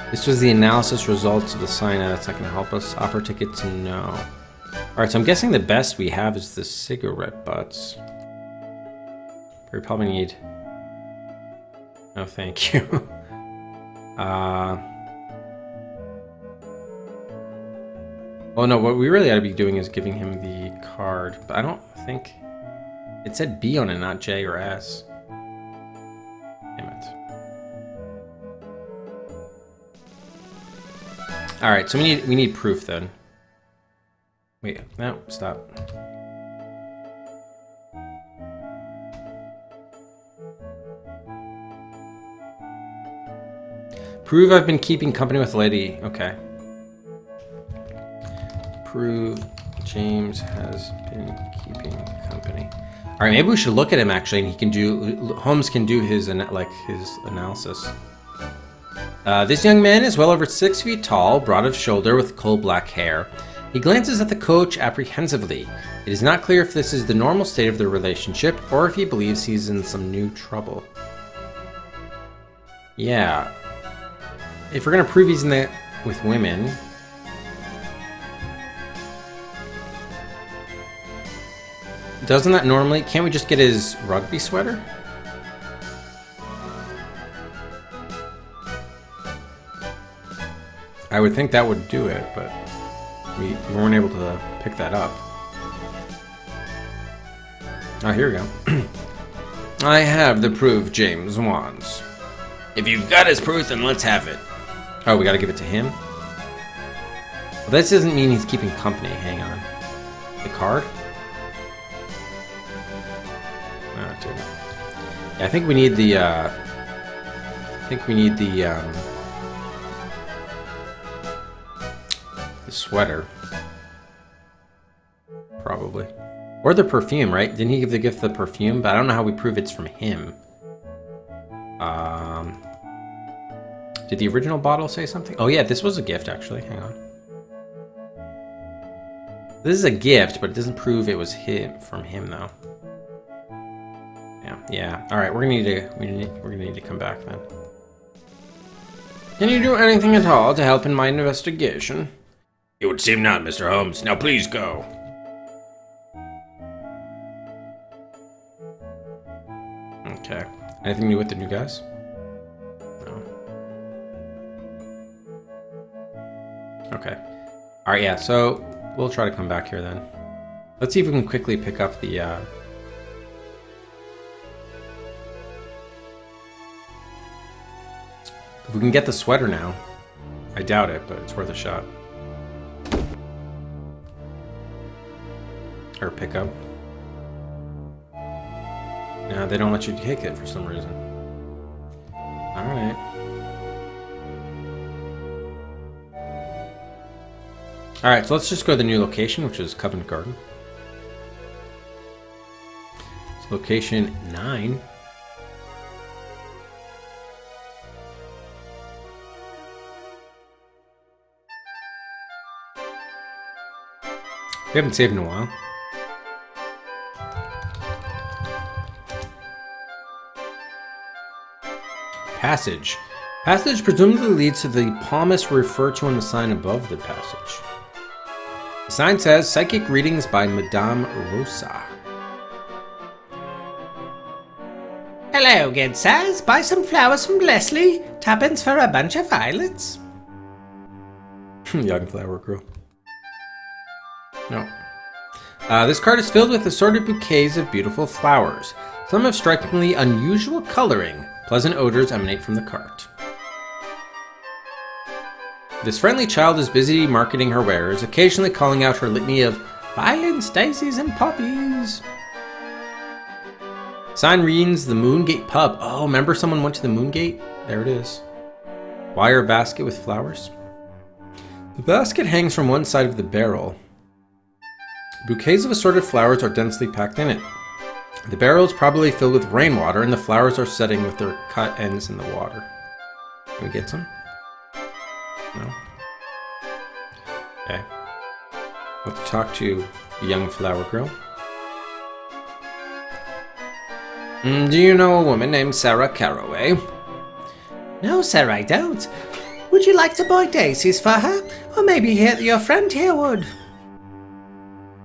This was the analysis results of the sign. That's not going to help us. Opera tickets, no. Alright, so I'm guessing the best we have is the cigarette butts. We probably need... No, thank you. Well, no, what we really ought to be doing is giving him the card. But I don't think... It said B on it, not J or S. Damn it. Alright, so we need proof then. Wait, no, stop. Prove I've been keeping company with Lady. Okay. Prove James has been keeping company. All right, maybe we should look at him actually, and he can do. Holmes can do his analysis. This young man is well over 6 feet tall, broad of shoulder, with coal black hair. He glances at the coach apprehensively. It is not clear if this is the normal state of their relationship, or if he believes he's in some new trouble. Yeah. If we're gonna prove he's in that with women. Doesn't that normally... Can't we just get his rugby sweater? I would think that would do it, but we weren't able to pick that up. Oh, here we go. I have the proof James wants. If you've got his proof, then let's have it. Oh, we gotta give it to him? Well, this doesn't mean he's keeping company. Hang on. The card? Oh, dude. Yeah, I think we need the, the sweater. Probably. Or the perfume, right? Didn't he give the gift the perfume? But I don't know how we prove it's from him. Did the original bottle say something? Oh yeah, this was a gift actually. Hang on. This is a gift, but it doesn't prove it was from him though. Yeah. All right, we're gonna need to come back then. Can you do anything at all to help in my investigation? It would seem not, Mr. Holmes. Now please go. Okay. Anything new with the new guys? No. Okay. Alright, yeah, so we'll try to come back here then. Let's see if we can quickly pick up the, If we can get the sweater now. I doubt it, but it's worth a shot. Or pick up. No, they don't let you take it for some reason. Alright. Alright, so let's just go to the new location, which is Covent Garden. It's location 9. We haven't saved in a while. Passage. Passage presumably leads to the promise referred to on the sign above the passage. The sign says, Psychic Readings by Madame Rosa. Hello, good sirs. Buy some flowers from Leslie. Tuppence for a bunch of violets. Young flower girl. No. This card is filled with assorted bouquets of beautiful flowers. Some have strikingly unusual coloring. Pleasant odors emanate from the cart. This friendly child is busy marketing her wares, occasionally calling out her litany of violets, daisies, and poppies. Sign reads the Moongate Pub. Oh, remember someone went to the Moongate? There it is. Wire basket with flowers. The basket hangs from one side of the barrel. Bouquets of assorted flowers are densely packed in it. The barrel is probably filled with rainwater, and the flowers are setting with their cut ends in the water. Can we get some? No? Okay. Let's talk to the young flower girl. Do you know a woman named Sarah Caraway? No, sir, I don't. Would you like to buy daisies for her? Or maybe your friend here would.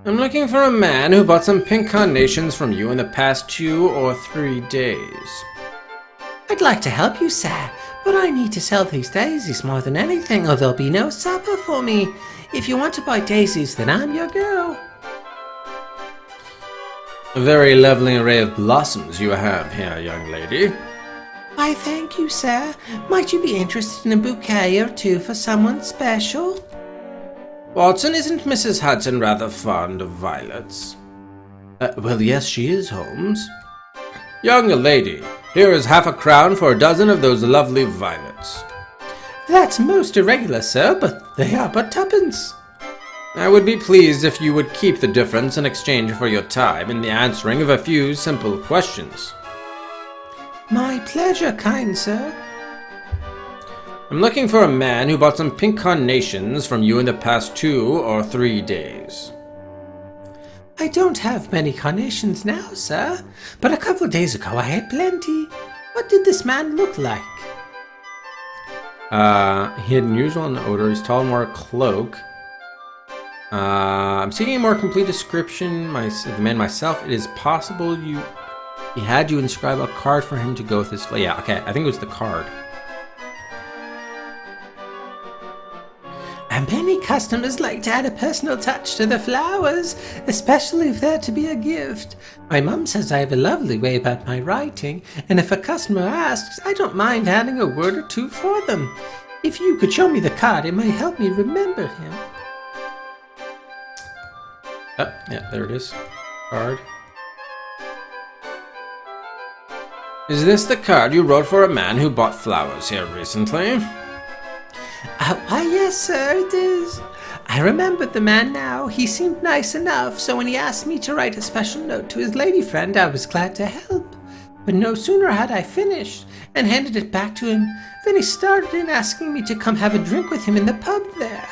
I'm looking for a man who bought some pink carnations from you in the past 2 or 3 days. I'd like to help you, sir, but I need to sell these daisies more than anything, or there'll be no supper for me. If you want to buy daisies, then I'm your girl. A very lovely array of blossoms you have here, young lady. Why, thank you, sir. Might you be interested in a bouquet or two for someone special? Watson, isn't Mrs. Hudson rather fond of violets? Well, yes, she is, Holmes. Young lady, here is half a crown for a dozen of those lovely violets. That's most irregular, sir, but they are but tuppence. I would be pleased if you would keep the difference in exchange for your time in the answering of a few simple questions. My pleasure, kind sir. I'm looking for a man who bought some pink carnations from you in the past 2 or 3 days. I don't have many carnations now, sir, but a couple of days ago I had plenty. What did this man look like? He had unusual in odor. He's tall and wore a cloak. I'm seeking a more complete description of the man myself. It is possible he had you inscribe a card for him to go with his... Yeah, okay, I think it was the card. And many customers like to add a personal touch to the flowers, especially if they're to be a gift. My mum says I have a lovely way about my writing, and if a customer asks, I don't mind adding a word or two for them. If you could show me the card, it might help me remember him. Oh, yeah, there it is. Card. Is this the card you wrote for a man who bought flowers here recently? Why, yes, sir, it is. I remembered the man now. He seemed nice enough, so when he asked me to write a special note to his lady friend, I was glad to help. But no sooner had I finished and handed it back to him than he started in asking me to come have a drink with him in the pub there.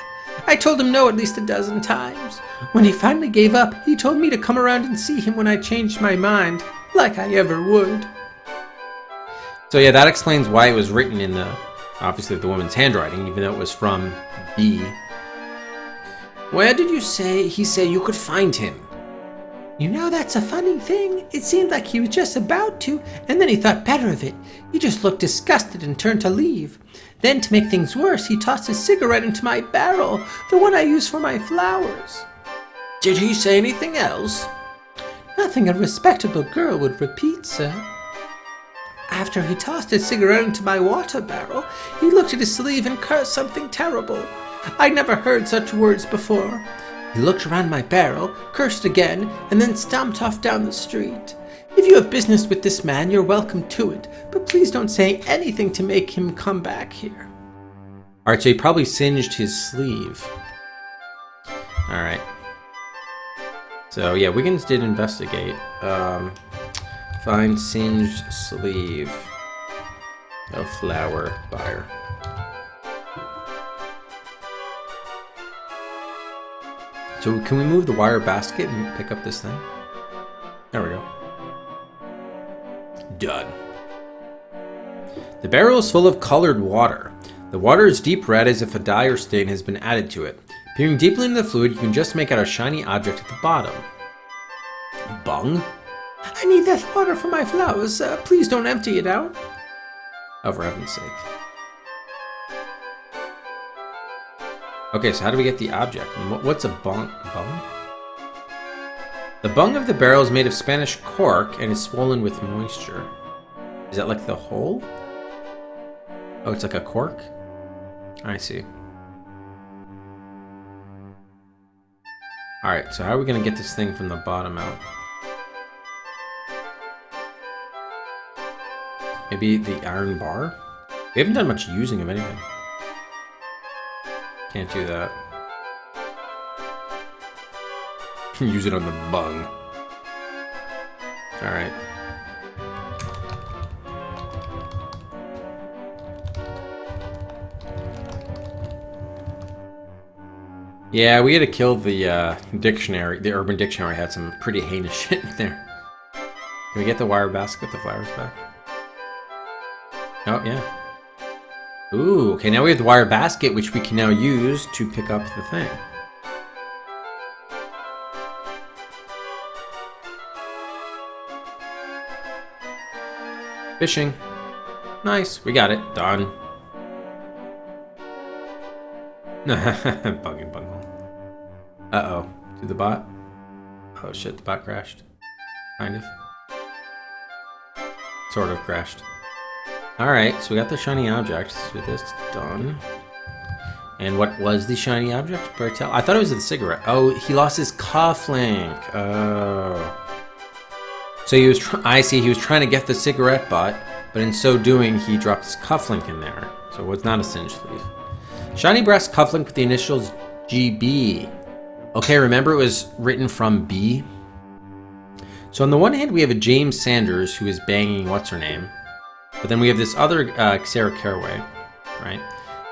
I told him no at least a dozen times. When he finally gave up, he told me to come around and see him when I changed my mind, like I ever would. So yeah, that explains why it was written in obviously the woman's handwriting, even though it was from B. Where did he say you could find him? You know, that's a funny thing. It seemed like he was just about to, and then he thought better of it. He just looked disgusted and turned to leave. Then, to make things worse, he tossed his cigarette into my barrel, the one I use for my flowers. Did he say anything else? Nothing a respectable girl would repeat, sir. After he tossed his cigarette into my water barrel, he looked at his sleeve and cursed something terrible. I'd never heard such words before. He looked around my barrel, cursed again, and then stomped off down the street. If you have business with this man, you're welcome to it, but please don't say anything to make him come back here. Alright, so he probably singed his sleeve. Alright. So, yeah, Wiggins did investigate. Find singed sleeve of flower buyer. So can we move the wire basket and pick up this thing? There we go. Done. The barrel is full of colored water. The water is deep red as if a dye or stain has been added to it. Peering deeply into the fluid, you can just make out a shiny object at the bottom. Bung? I need that water for my flowers. Please don't empty it out. Oh, for heaven's sake. Okay, so how do we get the object? What's a bung? Bung? The bung of the barrel is made of Spanish cork and is swollen with moisture. Is that like the hole? Oh, it's like a cork? I see. Alright, so how are we going to get this thing from the bottom out? Maybe the iron bar? We haven't done much using of anything. Can't do that. Use it on the bung. Alright. Yeah, we had to kill the dictionary. The Urban Dictionary had some pretty heinous shit in there. Can we get the wire basket, the flowers back? Oh, yeah. Ooh, okay, now we have the wire basket, which we can now use to pick up the thing. Fishing. Nice, we got it. Done. Bugging bunghole. Uh-oh. To the bot? Oh shit, the bot crashed. Kind of. Sort of crashed. Alright, so we got the shiny object. So this done. And what was the shiny object? Bertel? I thought it was the cigarette. Oh, he lost his cufflink. Oh. So he was I see, he was trying to get the cigarette butt, but in so doing, he dropped his cufflink in there. So it was not a singe sleeve. Shiny brass cufflink with the initials GB. Okay, remember it was written from B? So on the one hand, we have a James Sanders who is banging what's-her-name. But then we have this other Sarah Caraway, right?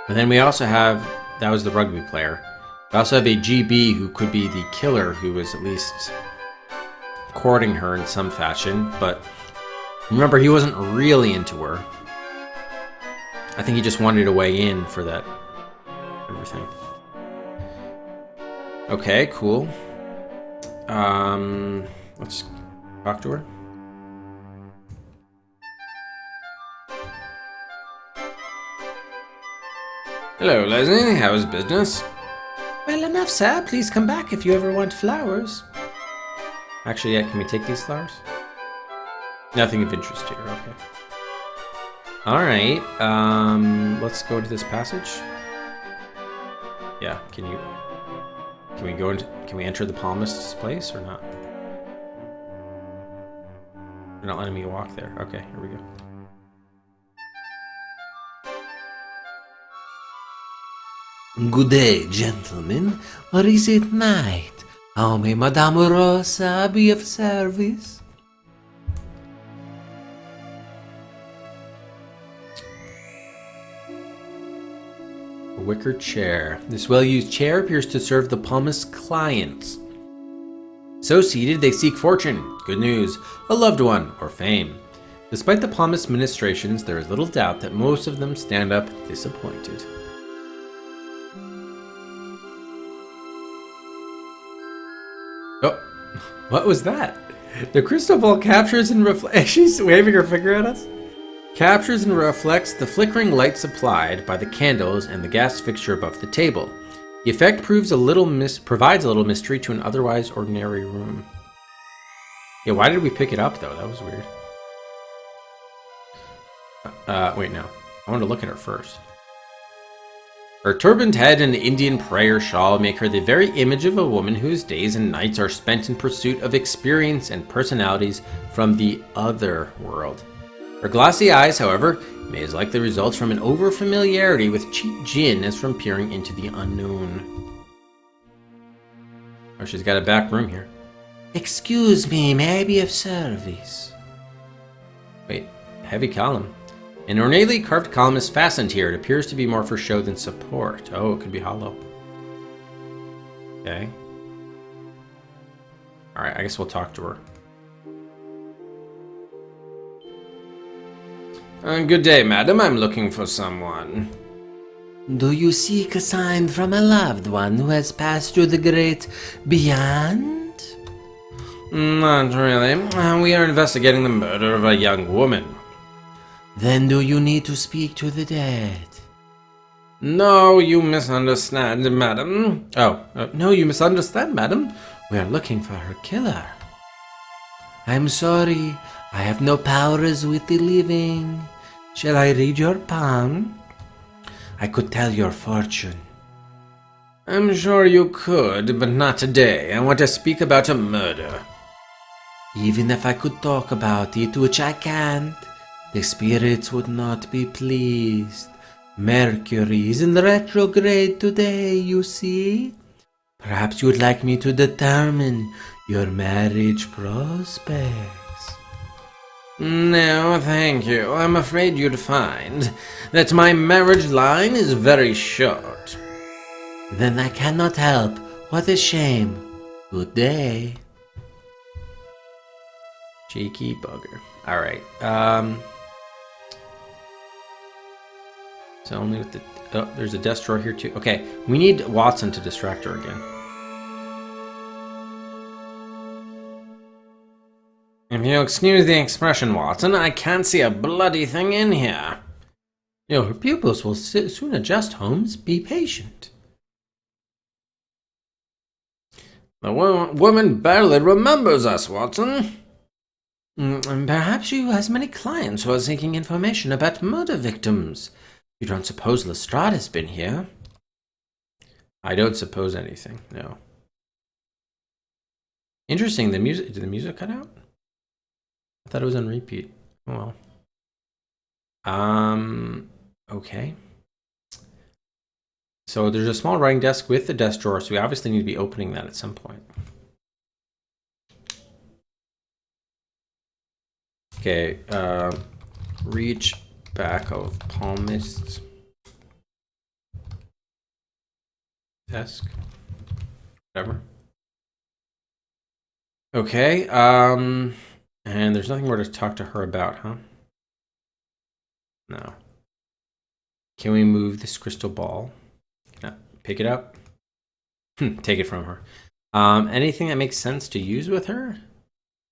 And then we also have, that was the rugby player. We also have a GB who could be the killer who was at least courting her in some fashion. But remember, he wasn't really into her. I think he just wanted a way in for that everything. Okay, cool. Let's talk to her. Hello, Leslie. How's business? Well enough, sir. Please come back if you ever want flowers. Actually, yeah, can we take these flowers? Nothing of interest here, okay. Alright, let's go to this passage. Yeah, can we go into, can we enter the palmist's place or not? They're not letting me walk there. Okay, here we go. Good day, gentlemen. Or is it night? How may Madame Rosa be of service? A wicker chair. This well-used chair appears to serve the palmist's clients. So seated, they seek fortune, good news, a loved one, or fame. Despite the palmist's ministrations, there is little doubt that most of them stand up disappointed. Oh, what was that? The crystal ball captures and reflects. She's waving her finger at us. Captures and reflects the flickering light supplied by the candles and the gas fixture above the table. The effect provides a little mystery to an otherwise ordinary room. Yeah, why did we pick it up though? That was weird. Wait, no. I want to look at her first. Her turbaned head and Indian prayer shawl make her the very image of a woman whose days and nights are spent in pursuit of experience and personalities from the other world. Her glassy eyes, however, may as likely result from an over-familiarity with cheap gin as from peering into the unknown. Oh, she's got a back room here. Excuse me, may I be of service? Wait, heavy column. An ornately carved column is fastened here. It appears to be more for show than support. Oh, it could be hollow. Okay. Alright, I guess we'll talk to her. Good day, madam. I'm looking for someone. Do you seek a sign from a loved one who has passed through the great beyond? Not really. We are investigating the murder of a young woman. Then do you need to speak to the dead? No, you misunderstand, madam. No, you misunderstand, madam. We are looking for her killer. I'm sorry, I have no powers with the living. Shall I read your palm? I could tell your fortune. I'm sure you could, but not today. I want to speak about a murder. Even if I could talk about it, which I can't, the spirits would not be pleased. Mercury is in retrograde today, you see. Perhaps you would like me to determine your marriage prospects. No, thank you. I'm afraid you'd find that my marriage line is very short. Then I cannot help. What a shame. Good day. Cheeky bugger. Alright, so only with the... Oh, there's a desk drawer here too. Okay, we need Watson to distract her again. If you'll excuse the expression, Watson, I can't see a bloody thing in here. Your pupils will soon adjust, Holmes. Be patient. The woman barely remembers us, Watson. Perhaps she has many clients who are seeking information about murder victims. You don't suppose Lestrade has been here? I don't suppose anything, no. Interesting, the music... Did the music cut out? I thought it was on repeat. Oh well. Okay. So there's a small writing desk with the desk drawer, so we obviously need to be opening that at some point. Okay, reach back of palmist's desk. Whatever. Okay, and there's nothing more to talk to her about, huh? No. Can we move this crystal ball? No. Pick it up? Take it from her. Anything that makes sense to use with her?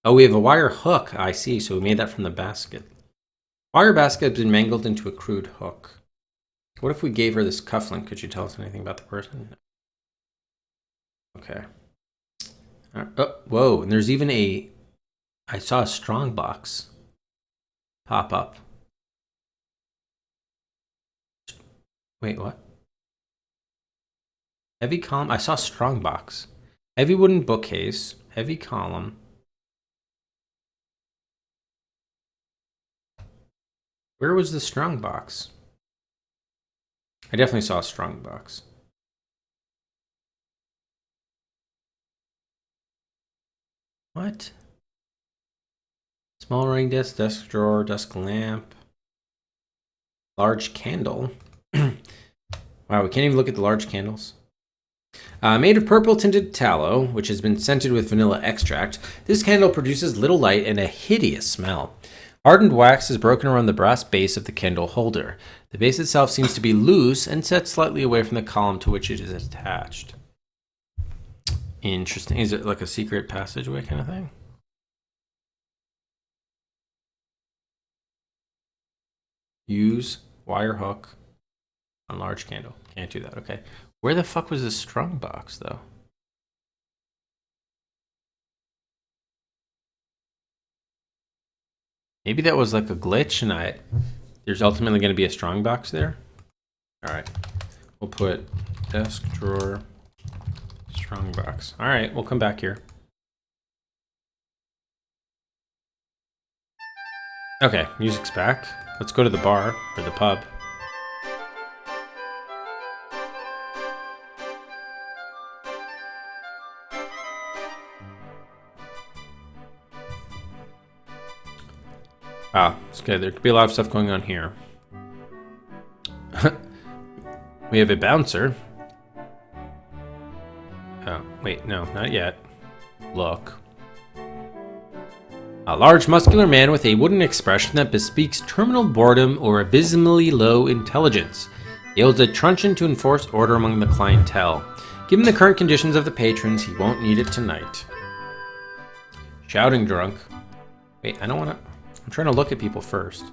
Oh, we have a wire hook. I see. So we made that from the basket. Wire basket has been mangled into a crude hook. What if we gave her this cufflink? Could you tell us anything about the person? Okay. Oh, whoa. And there's even a... I saw a strong box pop up. Wait, what? Heavy column? I saw strong box. Heavy wooden bookcase. Heavy column. Where was the strong box? I definitely saw a strong box. What? Small ring desk, desk drawer, desk lamp. Large candle. Wow, we can't even look at the large candles. Made of purple tinted tallow, which has been scented with vanilla extract, this candle produces little light and a hideous smell. Hardened wax is broken around the brass base of the candle holder. The base itself seems to be loose and set slightly away from the column to which it is attached. Interesting. Is it like a secret passageway kind of thing? Use wire hook on large candle. Can't do that. Okay. Where the fuck was this strong box, though? Maybe that was like a glitch and there's ultimately going to be a strong box there. All right. We'll put desk drawer, strong box. All right. We'll come back here. Okay. Music's back. Let's go to the bar or the pub. Ah, it's good. There could be a lot of stuff going on here. We have a bouncer. Oh, wait, no, not yet. Look. A large muscular man with a wooden expression that bespeaks terminal boredom or abysmally low intelligence. He holds a truncheon to enforce order among the clientele. Given the current conditions of the patrons, he won't need it tonight. Shouting drunk. Wait, I don't want to... I'm trying to look at people first.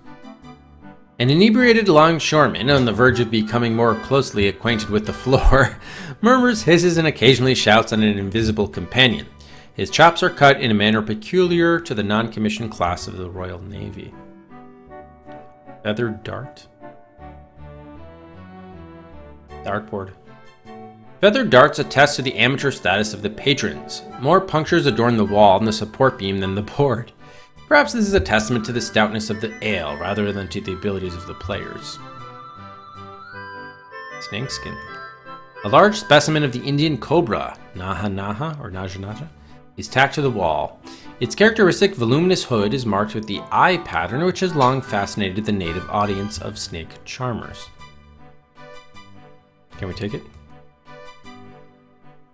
An inebriated longshoreman, on the verge of becoming more closely acquainted with the floor, murmurs, hisses, and occasionally shouts at an invisible companion. His chops are cut in a manner peculiar to the non-commissioned class of the Royal Navy. Feathered dart? Dartboard. Feathered darts attest to the amateur status of the patrons. More punctures adorn the wall and the support beam than the board. Perhaps this is a testament to the stoutness of the ale rather than to the abilities of the players. Snakeskin. A large specimen of the Indian cobra, Naha Naha or Naja Naja, is tacked to the wall. Its characteristic voluminous hood is marked with the eye pattern, which has long fascinated the native audience of snake charmers. Can we take it?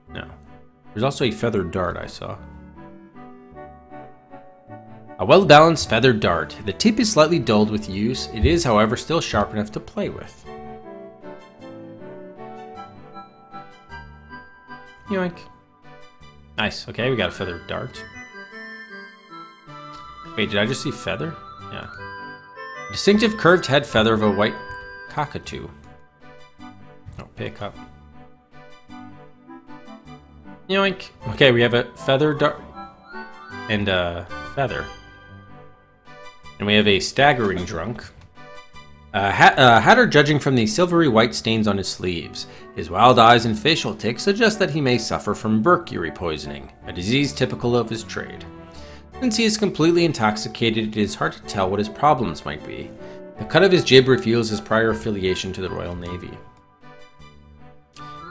No. There's also a feathered dart I saw. A well-balanced feathered dart. The tip is slightly dulled with use. It is, however, still sharp enough to play with. Yoink. Nice. Okay, we got a feathered dart. Wait, did I just see feather? Yeah. Distinctive curved head feather of a white cockatoo. Oh, pick up. Yoink. Okay, we have a feather dart and a feather. And we have a staggering drunk. Hatter judging from the silvery white stains on his sleeves. His wild eyes and facial tics suggest that he may suffer from mercury poisoning, a disease typical of his trade. Since he is completely intoxicated, it is hard to tell what his problems might be. The cut of his jib reveals his prior affiliation to the Royal Navy.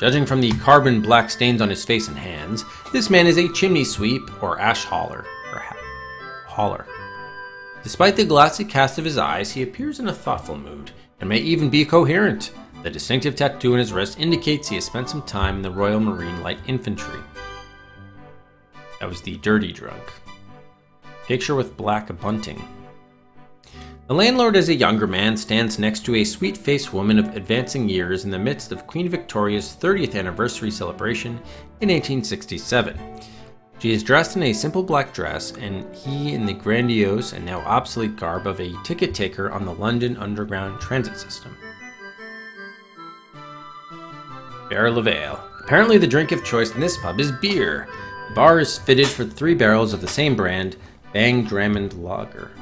Judging from the carbon black stains on his face and hands, this man is a chimney sweep or ash hauler. Despite the glassy cast of his eyes, he appears in a thoughtful mood, and may even be coherent. The distinctive tattoo on his wrist indicates he has spent some time in the Royal Marine Light Infantry. That was the dirty drunk. Picture with black bunting. The landlord, as a younger man, stands next to a sweet-faced woman of advancing years in the midst of Queen Victoria's 30th anniversary celebration in 1867. She is dressed in a simple black dress, and he in the grandiose and now obsolete garb of a ticket taker on the London Underground transit system. Barrel of ale. Apparently the drink of choice in this pub is beer. The bar is fitted for 3 barrels of the same brand, Bang Drummond Lager.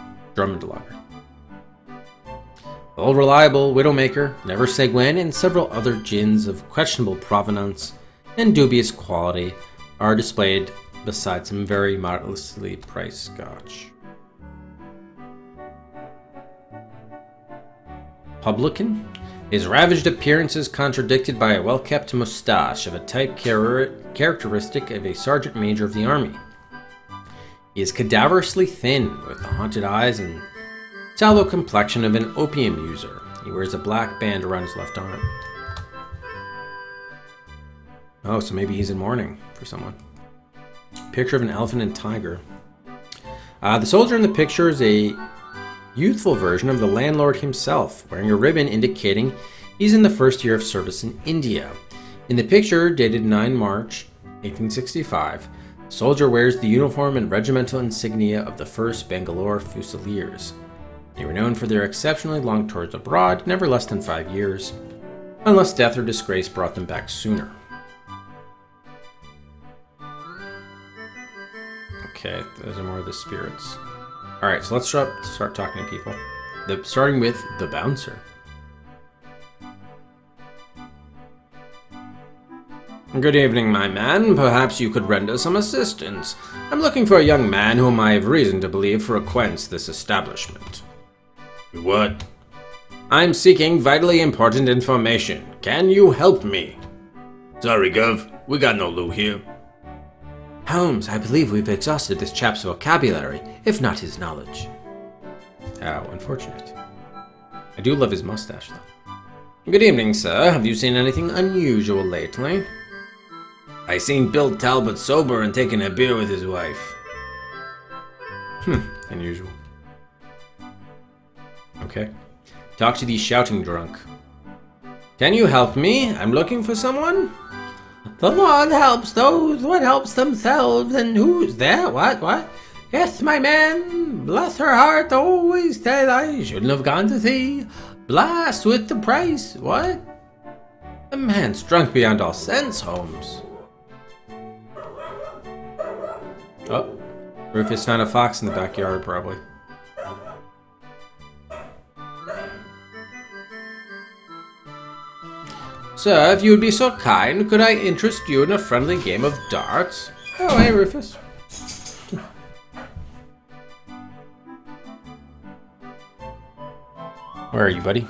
Old Reliable, Widowmaker, Never Say When, and several other gins of questionable provenance and dubious quality are displayed beside some very modestly priced scotch. Publican. His ravaged appearance is contradicted by a well-kept moustache of a type characteristic of a sergeant major of the army. He is cadaverously thin, with the haunted eyes and sallow complexion of an opium user. He wears a black band around his left arm. Oh, so maybe he's in mourning for someone. Picture of an elephant and tiger. The soldier in the picture is a youthful version of the landlord himself, wearing a ribbon indicating he's in the first year of service in India. In the picture, dated 9 March 1865, the soldier wears the uniform and regimental insignia of the 1st Bangalore Fusiliers. They were known for their exceptionally long tours abroad, never less than 5 years, unless death or disgrace brought them back sooner. Okay, those are more of the spirits. Alright, so let's start talking to people. Starting with the bouncer. Good evening, my man. Perhaps you could render some assistance. I'm looking for a young man whom I have reason to believe frequents this establishment. What? I'm seeking vitally important information. Can you help me? Sorry, Gov. We got no Lou here. Holmes, I believe we've exhausted this chap's vocabulary, if not his knowledge. How unfortunate. I do love his mustache, though. Good evening, sir. Have you seen anything unusual lately? I seen Bill Talbot sober and taking a beer with his wife. Unusual. Okay. Talk to the shouting drunk. Can you help me? I'm looking for someone. The Lord helps those what helps themselves, and who's there? What? Yes, my man. Bless her heart, always said I shouldn't have gone to sea. Blast with the price. What? The man's drunk beyond all sense, Holmes. Oh, Rufus found a fox in the backyard, probably. Sir, if you would be so kind, could I interest you in a friendly game of darts? Oh, hey, Rufus. Where are you, buddy?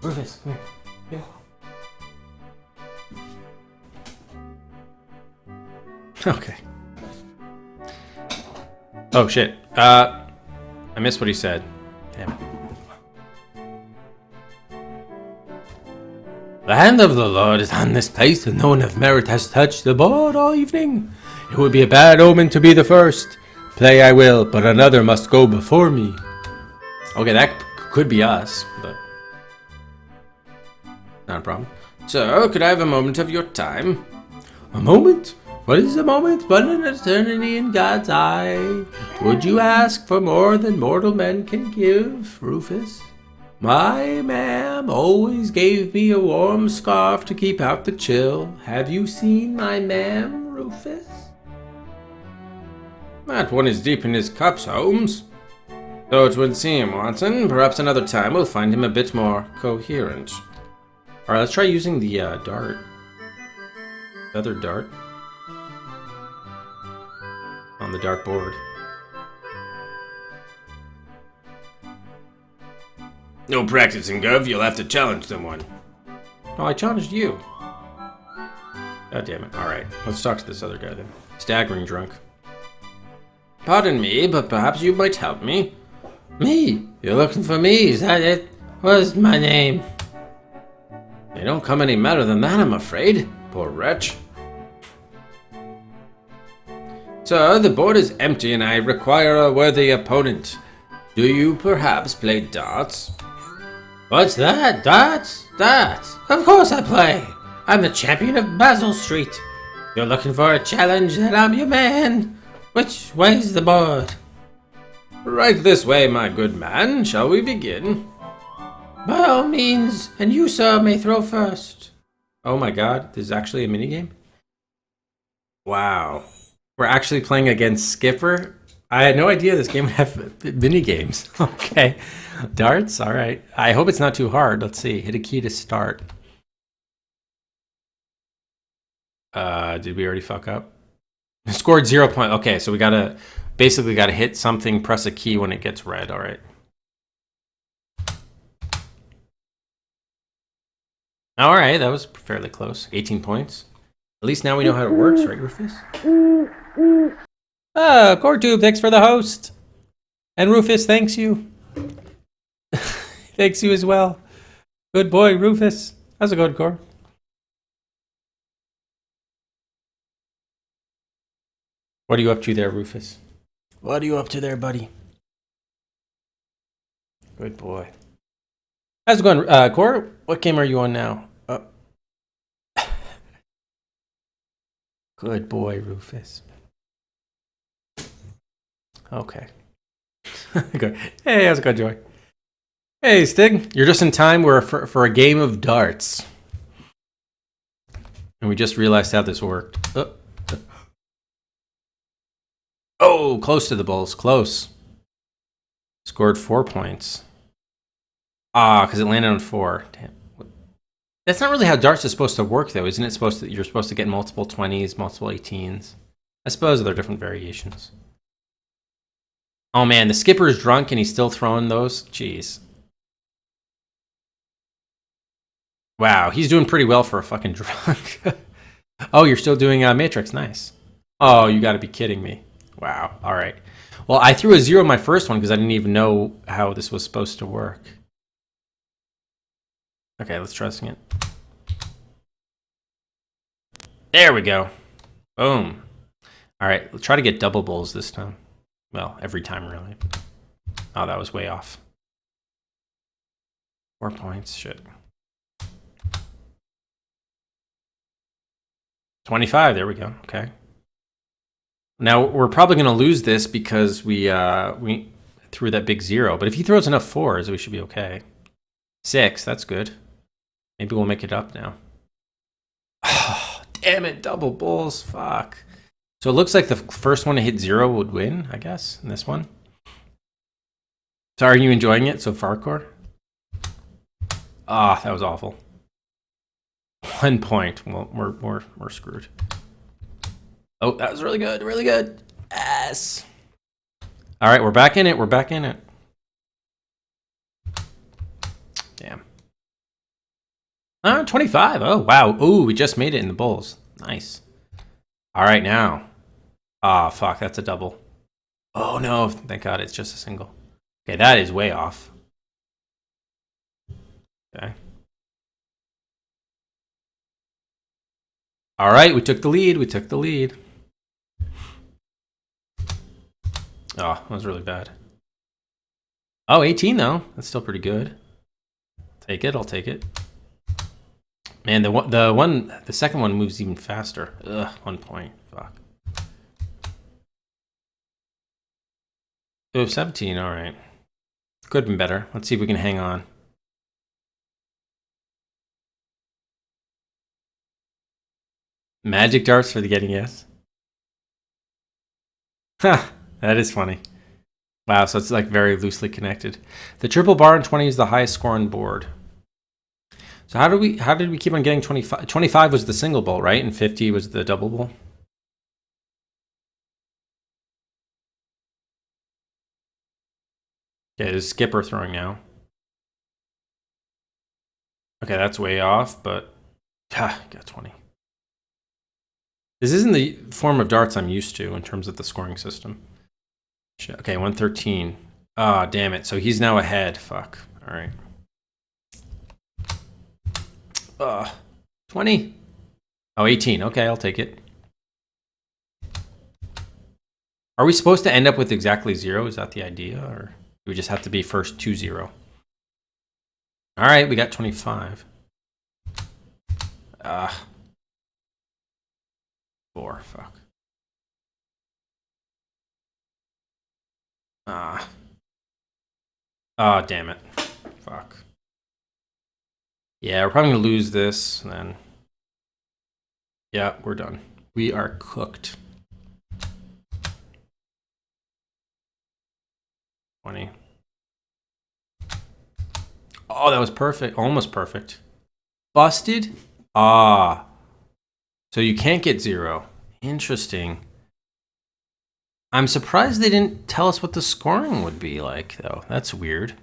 Rufus, come here. Yeah. Okay. Oh shit. I missed what he said. Damn it. The hand of the Lord is on this place, and no one of merit has touched the board all evening. It would be a bad omen to be the first. Play I will, but another must go before me. Okay, that could be us, but not a problem. So, could I have a moment of your time? A moment? What is a moment but an eternity in God's eye? Would you ask for more than mortal men can give, Rufus? My ma'am always gave me a warm scarf to keep out the chill. Have you seen my ma'am, Rufus? That one is deep in his cups, Holmes. So it would seem, Watson. Perhaps another time we'll find him a bit more coherent. Alright, let's try using the dart. Feather dart. On the dartboard. No practicing, Gov. You'll have to challenge someone. Oh, I challenged you. God damn it. Alright, let's talk to this other guy then. Staggering drunk. Pardon me, but perhaps you might help me. Me? You're looking for me, is that it? What's my name? You don't come any better than that, I'm afraid. Poor wretch. Sir, the board is empty and I require a worthy opponent. Do you perhaps play darts? What's that? Darts? Darts? Of course I play. I'm the champion of Basil Street. You're looking for a challenge, then I'm your man. Which way's the board? Right this way, my good man. Shall we begin? By all means, and you, sir, may throw first. Oh my god, this is actually a minigame? Wow. We're actually playing against Skipper? I had no idea this game would have minigames. Okay. Darts? Alright. I hope it's not too hard. Let's see. Hit a key to start. Did we already fuck up? Scored 0 point. Okay, so we gotta basically gotta hit something, press a key when it gets red. Alright. Alright, that was fairly close. 18 points. At least now we know how it works, right, Rufus? Ah, CoreTube, thanks for the host. And Rufus, thanks you. Thanks you as well. Good boy, Rufus. How's it going, Core? What are you up to there, Rufus? What are you up to there, buddy? Good boy. How's it going, Core? What game are you on now? Good boy, Rufus. Okay. Good. Hey, how's it going, Joy? Hey, Stig. You're just in time for a game of darts. And we just realized how this worked. Oh, close to the Bulls. Close. Scored 4 points. Ah, because it landed on 4. Damn. That's not really how darts is supposed to work, though, isn't it? You're supposed to get multiple 20s, multiple 18s. I suppose there are different variations. Oh man, the skipper is drunk and he's still throwing those? Jeez. Wow, he's doing pretty well for a fucking drunk. Oh, you're still doing Matrix, nice. Oh, you gotta be kidding me. Wow, alright. Well, I threw a 0 in my first one because I didn't even know how this was supposed to work. Okay, let's try this again. There we go. Boom. Alright, let's try to get double bulls this time. Well, every time, really. Oh, that was way off. 4 points, shit. 25, there we go, okay. Now, we're probably going to lose this because we threw that big 0. But if he throws enough 4s, we should be okay. 6, that's good. Maybe we'll make it up now. Oh, damn it, double bulls, fuck. So it looks like the first one to hit 0 would win, I guess, in this one. So are you enjoying it so far, Core? Ah, that was awful. 1 point. Well, we're screwed. Oh, that was really good, really good. Yes. All right, we're back in it. We're back in it. Damn. 25. Oh, wow. Ooh, we just made it in the bowls. Nice. All right, now. Ah, fuck, that's a double. Oh, no. Thank God, it's just a single. Okay, that is way off. Okay. All right, we took the lead. We took the lead. Oh, that was really bad. Oh, 18 though. That's still pretty good. Take it. I'll take it. Man, the second one moves even faster. Ugh, 1 point. Fuck. Oh, 17. All right. Could have been better. Let's see if we can hang on. Magic darts for the getting yes. Ha, that is funny. Wow, so it's like very loosely connected. The triple bar in 20 is the highest score on board. So how did we keep on getting 25? 25 was the single bowl, right? And 50 was the double bowl? Okay, there's skipper throwing now. Okay, that's way off, but got 20. This isn't the form of darts I'm used to in terms of the scoring system. Okay, 113. Ah, damn it. So he's now ahead. Fuck. All right. 20. Oh, 18. Okay, I'll take it. Are we supposed to end up with exactly 0? Is that the idea? Or do we just have to be first 2-0? All right, we got 25. 4. Fuck. Oh, damn it. Fuck. Yeah, we're probably going to lose this, and then... Yeah, we're done. We are cooked. 20. Oh, that was perfect. Almost perfect. Busted? Ah. So you can't get 0. Interesting. I'm surprised they didn't tell us what the scoring would be like, though. That's weird.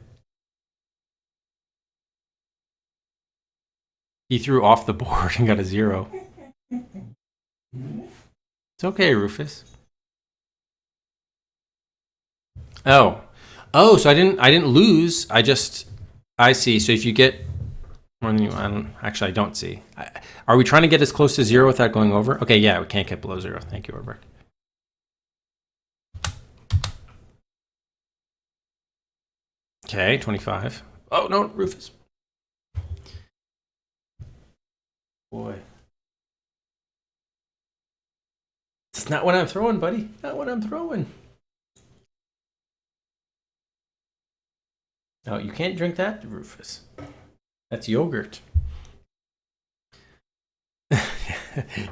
He threw off the board and got a 0. It's okay, Rufus. Oh. Oh, so I didn't lose. I see. So if you get actually I don't see. Are we trying to get as close to 0 without going over? Okay, yeah, we can't get below 0. Thank you, Robert. Okay, 25. Oh, no, Rufus. Boy. It's not what I'm throwing, buddy. Not what I'm throwing. No, you can't drink that, Rufus. That's yogurt.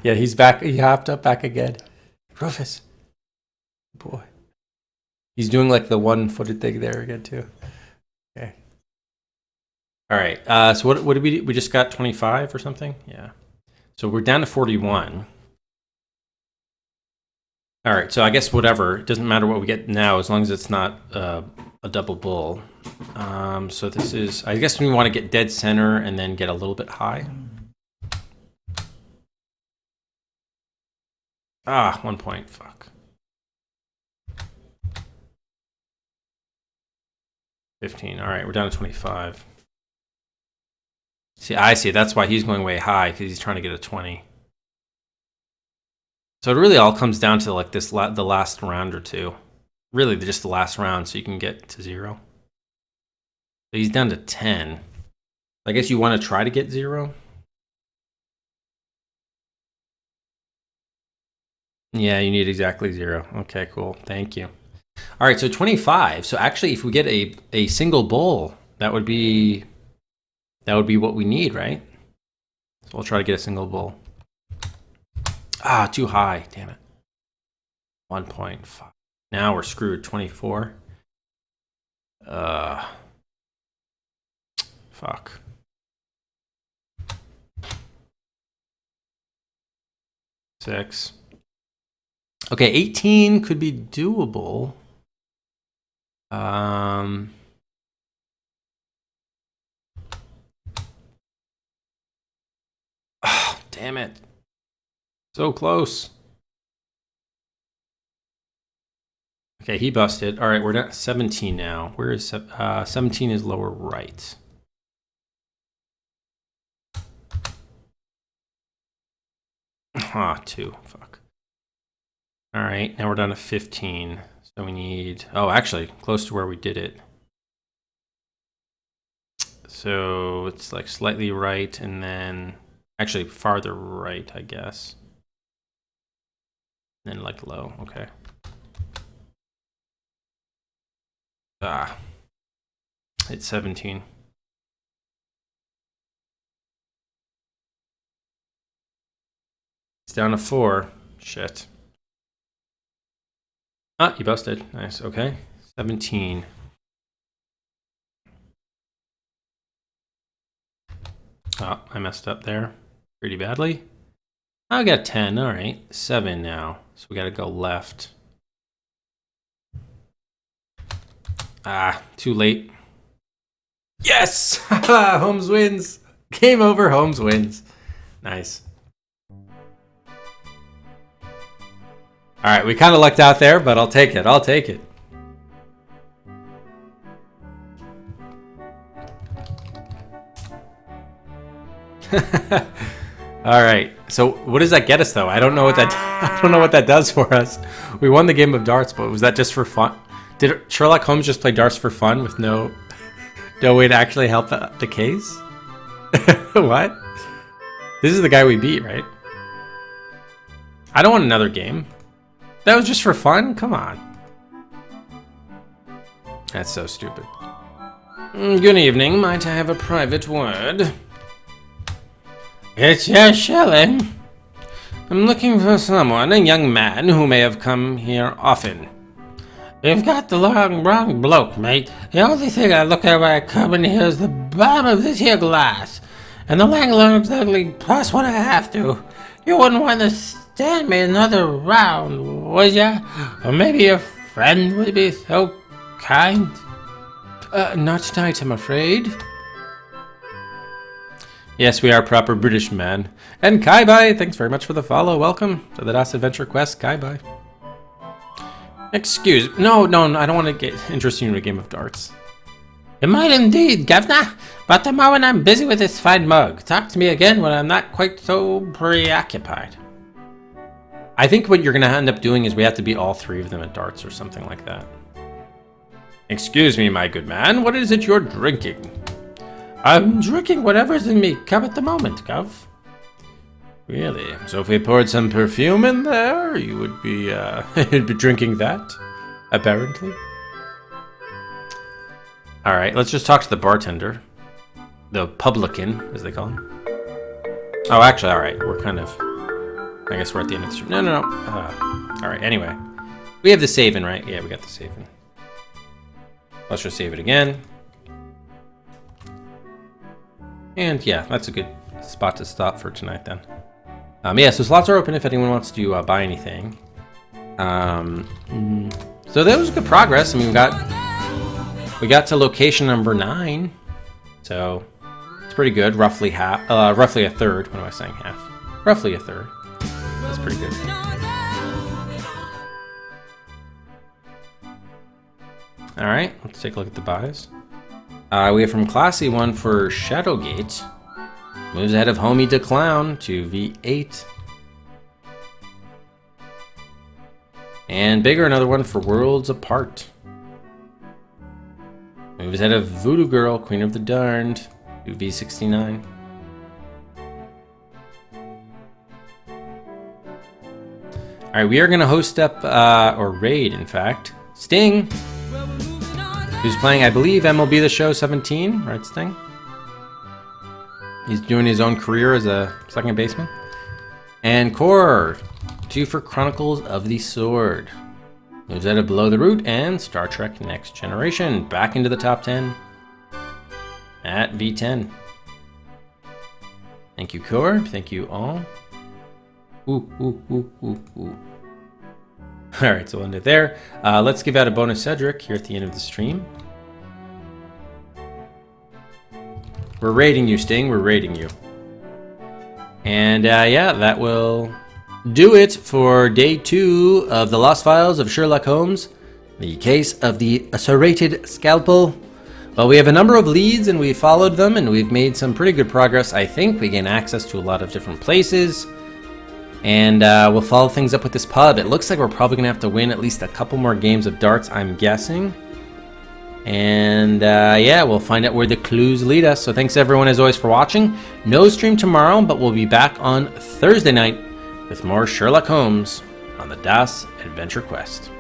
Yeah, he's back. He hopped up back again. Rufus. Boy. He's doing like the one-footed thing there again, too. Okay. All right. So what did we do? We just got 25 or something? Yeah. So we're down to 41. All right. So I guess whatever. It doesn't matter what we get now as long as it's not a double bull. So this is, I guess we want to get dead center and then get a little bit high. 1 point. Fuck. 15. All right. We're down to 25. See, I see. That's why he's going way high, because he's trying to get a 20. So it really all comes down to like this, the last round or two. Really, just the last round, so you can get to 0. So he's down to 10. I guess you want to try to get 0. Yeah, you need exactly 0. Okay, cool. Thank you. All right, so 25. So actually, if we get a single bull, that would be what we need, right? So we'll try to get a single bull. Too high. Damn it. 1 point. Now we're screwed. 24. Fuck. Six. Okay, 18 could be doable. damn it. So close. Okay, he busted. All right, we're at 17 now. Where is 17 is lower right. Ah, 2. Fuck. All right, now we're down to 15. So we need... Oh, actually, close to where we did it. So it's like slightly right and then... Actually, farther right, I guess. And then like low. Okay. Ah. It's 17. It's down to 4. Shit. Ah, you busted. Nice. Okay. 17. Oh, I messed up there pretty badly. I got 10. All right. 7 now. So we got to go left. Ah, too late. Yes! Holmes wins. Game over. Holmes wins. Nice. All right, we kind of lucked out there, but I'll take it. I'll take it. All right. So, what does that get us, though? I don't know what that. I don't know what that does for us. We won the game of darts, but was that just for fun? Did Sherlock Holmes just play darts for fun with no way to actually help the case? What? This is the guy we beat, right? I don't want another game. That was just for fun? Come on. That's so stupid. Good evening. Might I have a private word? It's your shilling. I'm looking for someone, a young man who may have come here often. You've got the wrong bloke, mate. The only thing I look at when I come in here is the bottom of this here glass. And the landlord's ugly plus what I have to. You wouldn't want to stand me another round, would ya? Or maybe your friend would be so kind? Not tonight, I'm afraid. Yes, we are proper British man. And Kai-Bai, thanks very much for the follow. Welcome to the Das Adventure Quest, Kai-Bai. Excuse... No, I don't want to get interested in a game of darts. You might indeed, Governor. But the moment I'm busy with this fine mug, talk to me again when I'm not quite so preoccupied. I think what you're going to end up doing is we have to beat all 3 of them at darts or something like that. Excuse me, my good man. What is it you're drinking? I'm drinking whatever's in me cup at the moment, Gov. Really? So if we poured some perfume in there, you would be, you'd be drinking that? Apparently. Alright, let's just talk to the bartender. The publican, as they call him. Oh, actually, alright. We're kind of... I guess we're at the end of the stream. No. Alright, anyway. We have the saving, right? Yeah, we got the saving. Let's just save it again. And yeah, that's a good spot to stop for tonight then. Yeah, so slots are open if anyone wants to buy anything. So that was good progress. I mean, we got to location number 9. So it's pretty good. Roughly a third. What am I saying? Half. Roughly a third. That's pretty good. All right, let's take a look at the buys. We have from Classy one for Shadowgate. Moves ahead of Homie to Clown to V8. And bigger, another one for Worlds Apart. Moves ahead of Voodoo Girl, Queen of the Darned, to V69. Alright, we are going to host up, or raid, in fact, Sting, who's playing, I believe, MLB The Show 17, right, Sting? He's doing his own career as a second baseman. And Core, 2 for Chronicles of the Sword. Moves out of Below the Root and Star Trek Next Generation. Back into the top 10 at V10. Thank you, Core. Thank you all. Ooh. Alright, so we'll end it there. Let's give out a bonus Cedric here at the end of the stream. We're raiding you, Sting. We're raiding you. And yeah, that will do it for day 2 of the Lost Files of Sherlock Holmes, the case of the Serrated Scalpel. Well, we have a number of leads and we followed them and we've made some pretty good progress, I think. We gain access to a lot of different places. And we'll follow things up with this pub. It looks like we're probably going to have to win at least a couple more games of darts, I'm guessing. And yeah, we'll find out where the clues lead us. So thanks everyone as always for watching. No stream tomorrow, but we'll be back on Thursday night with more Sherlock Holmes on the Das Adventure Quest.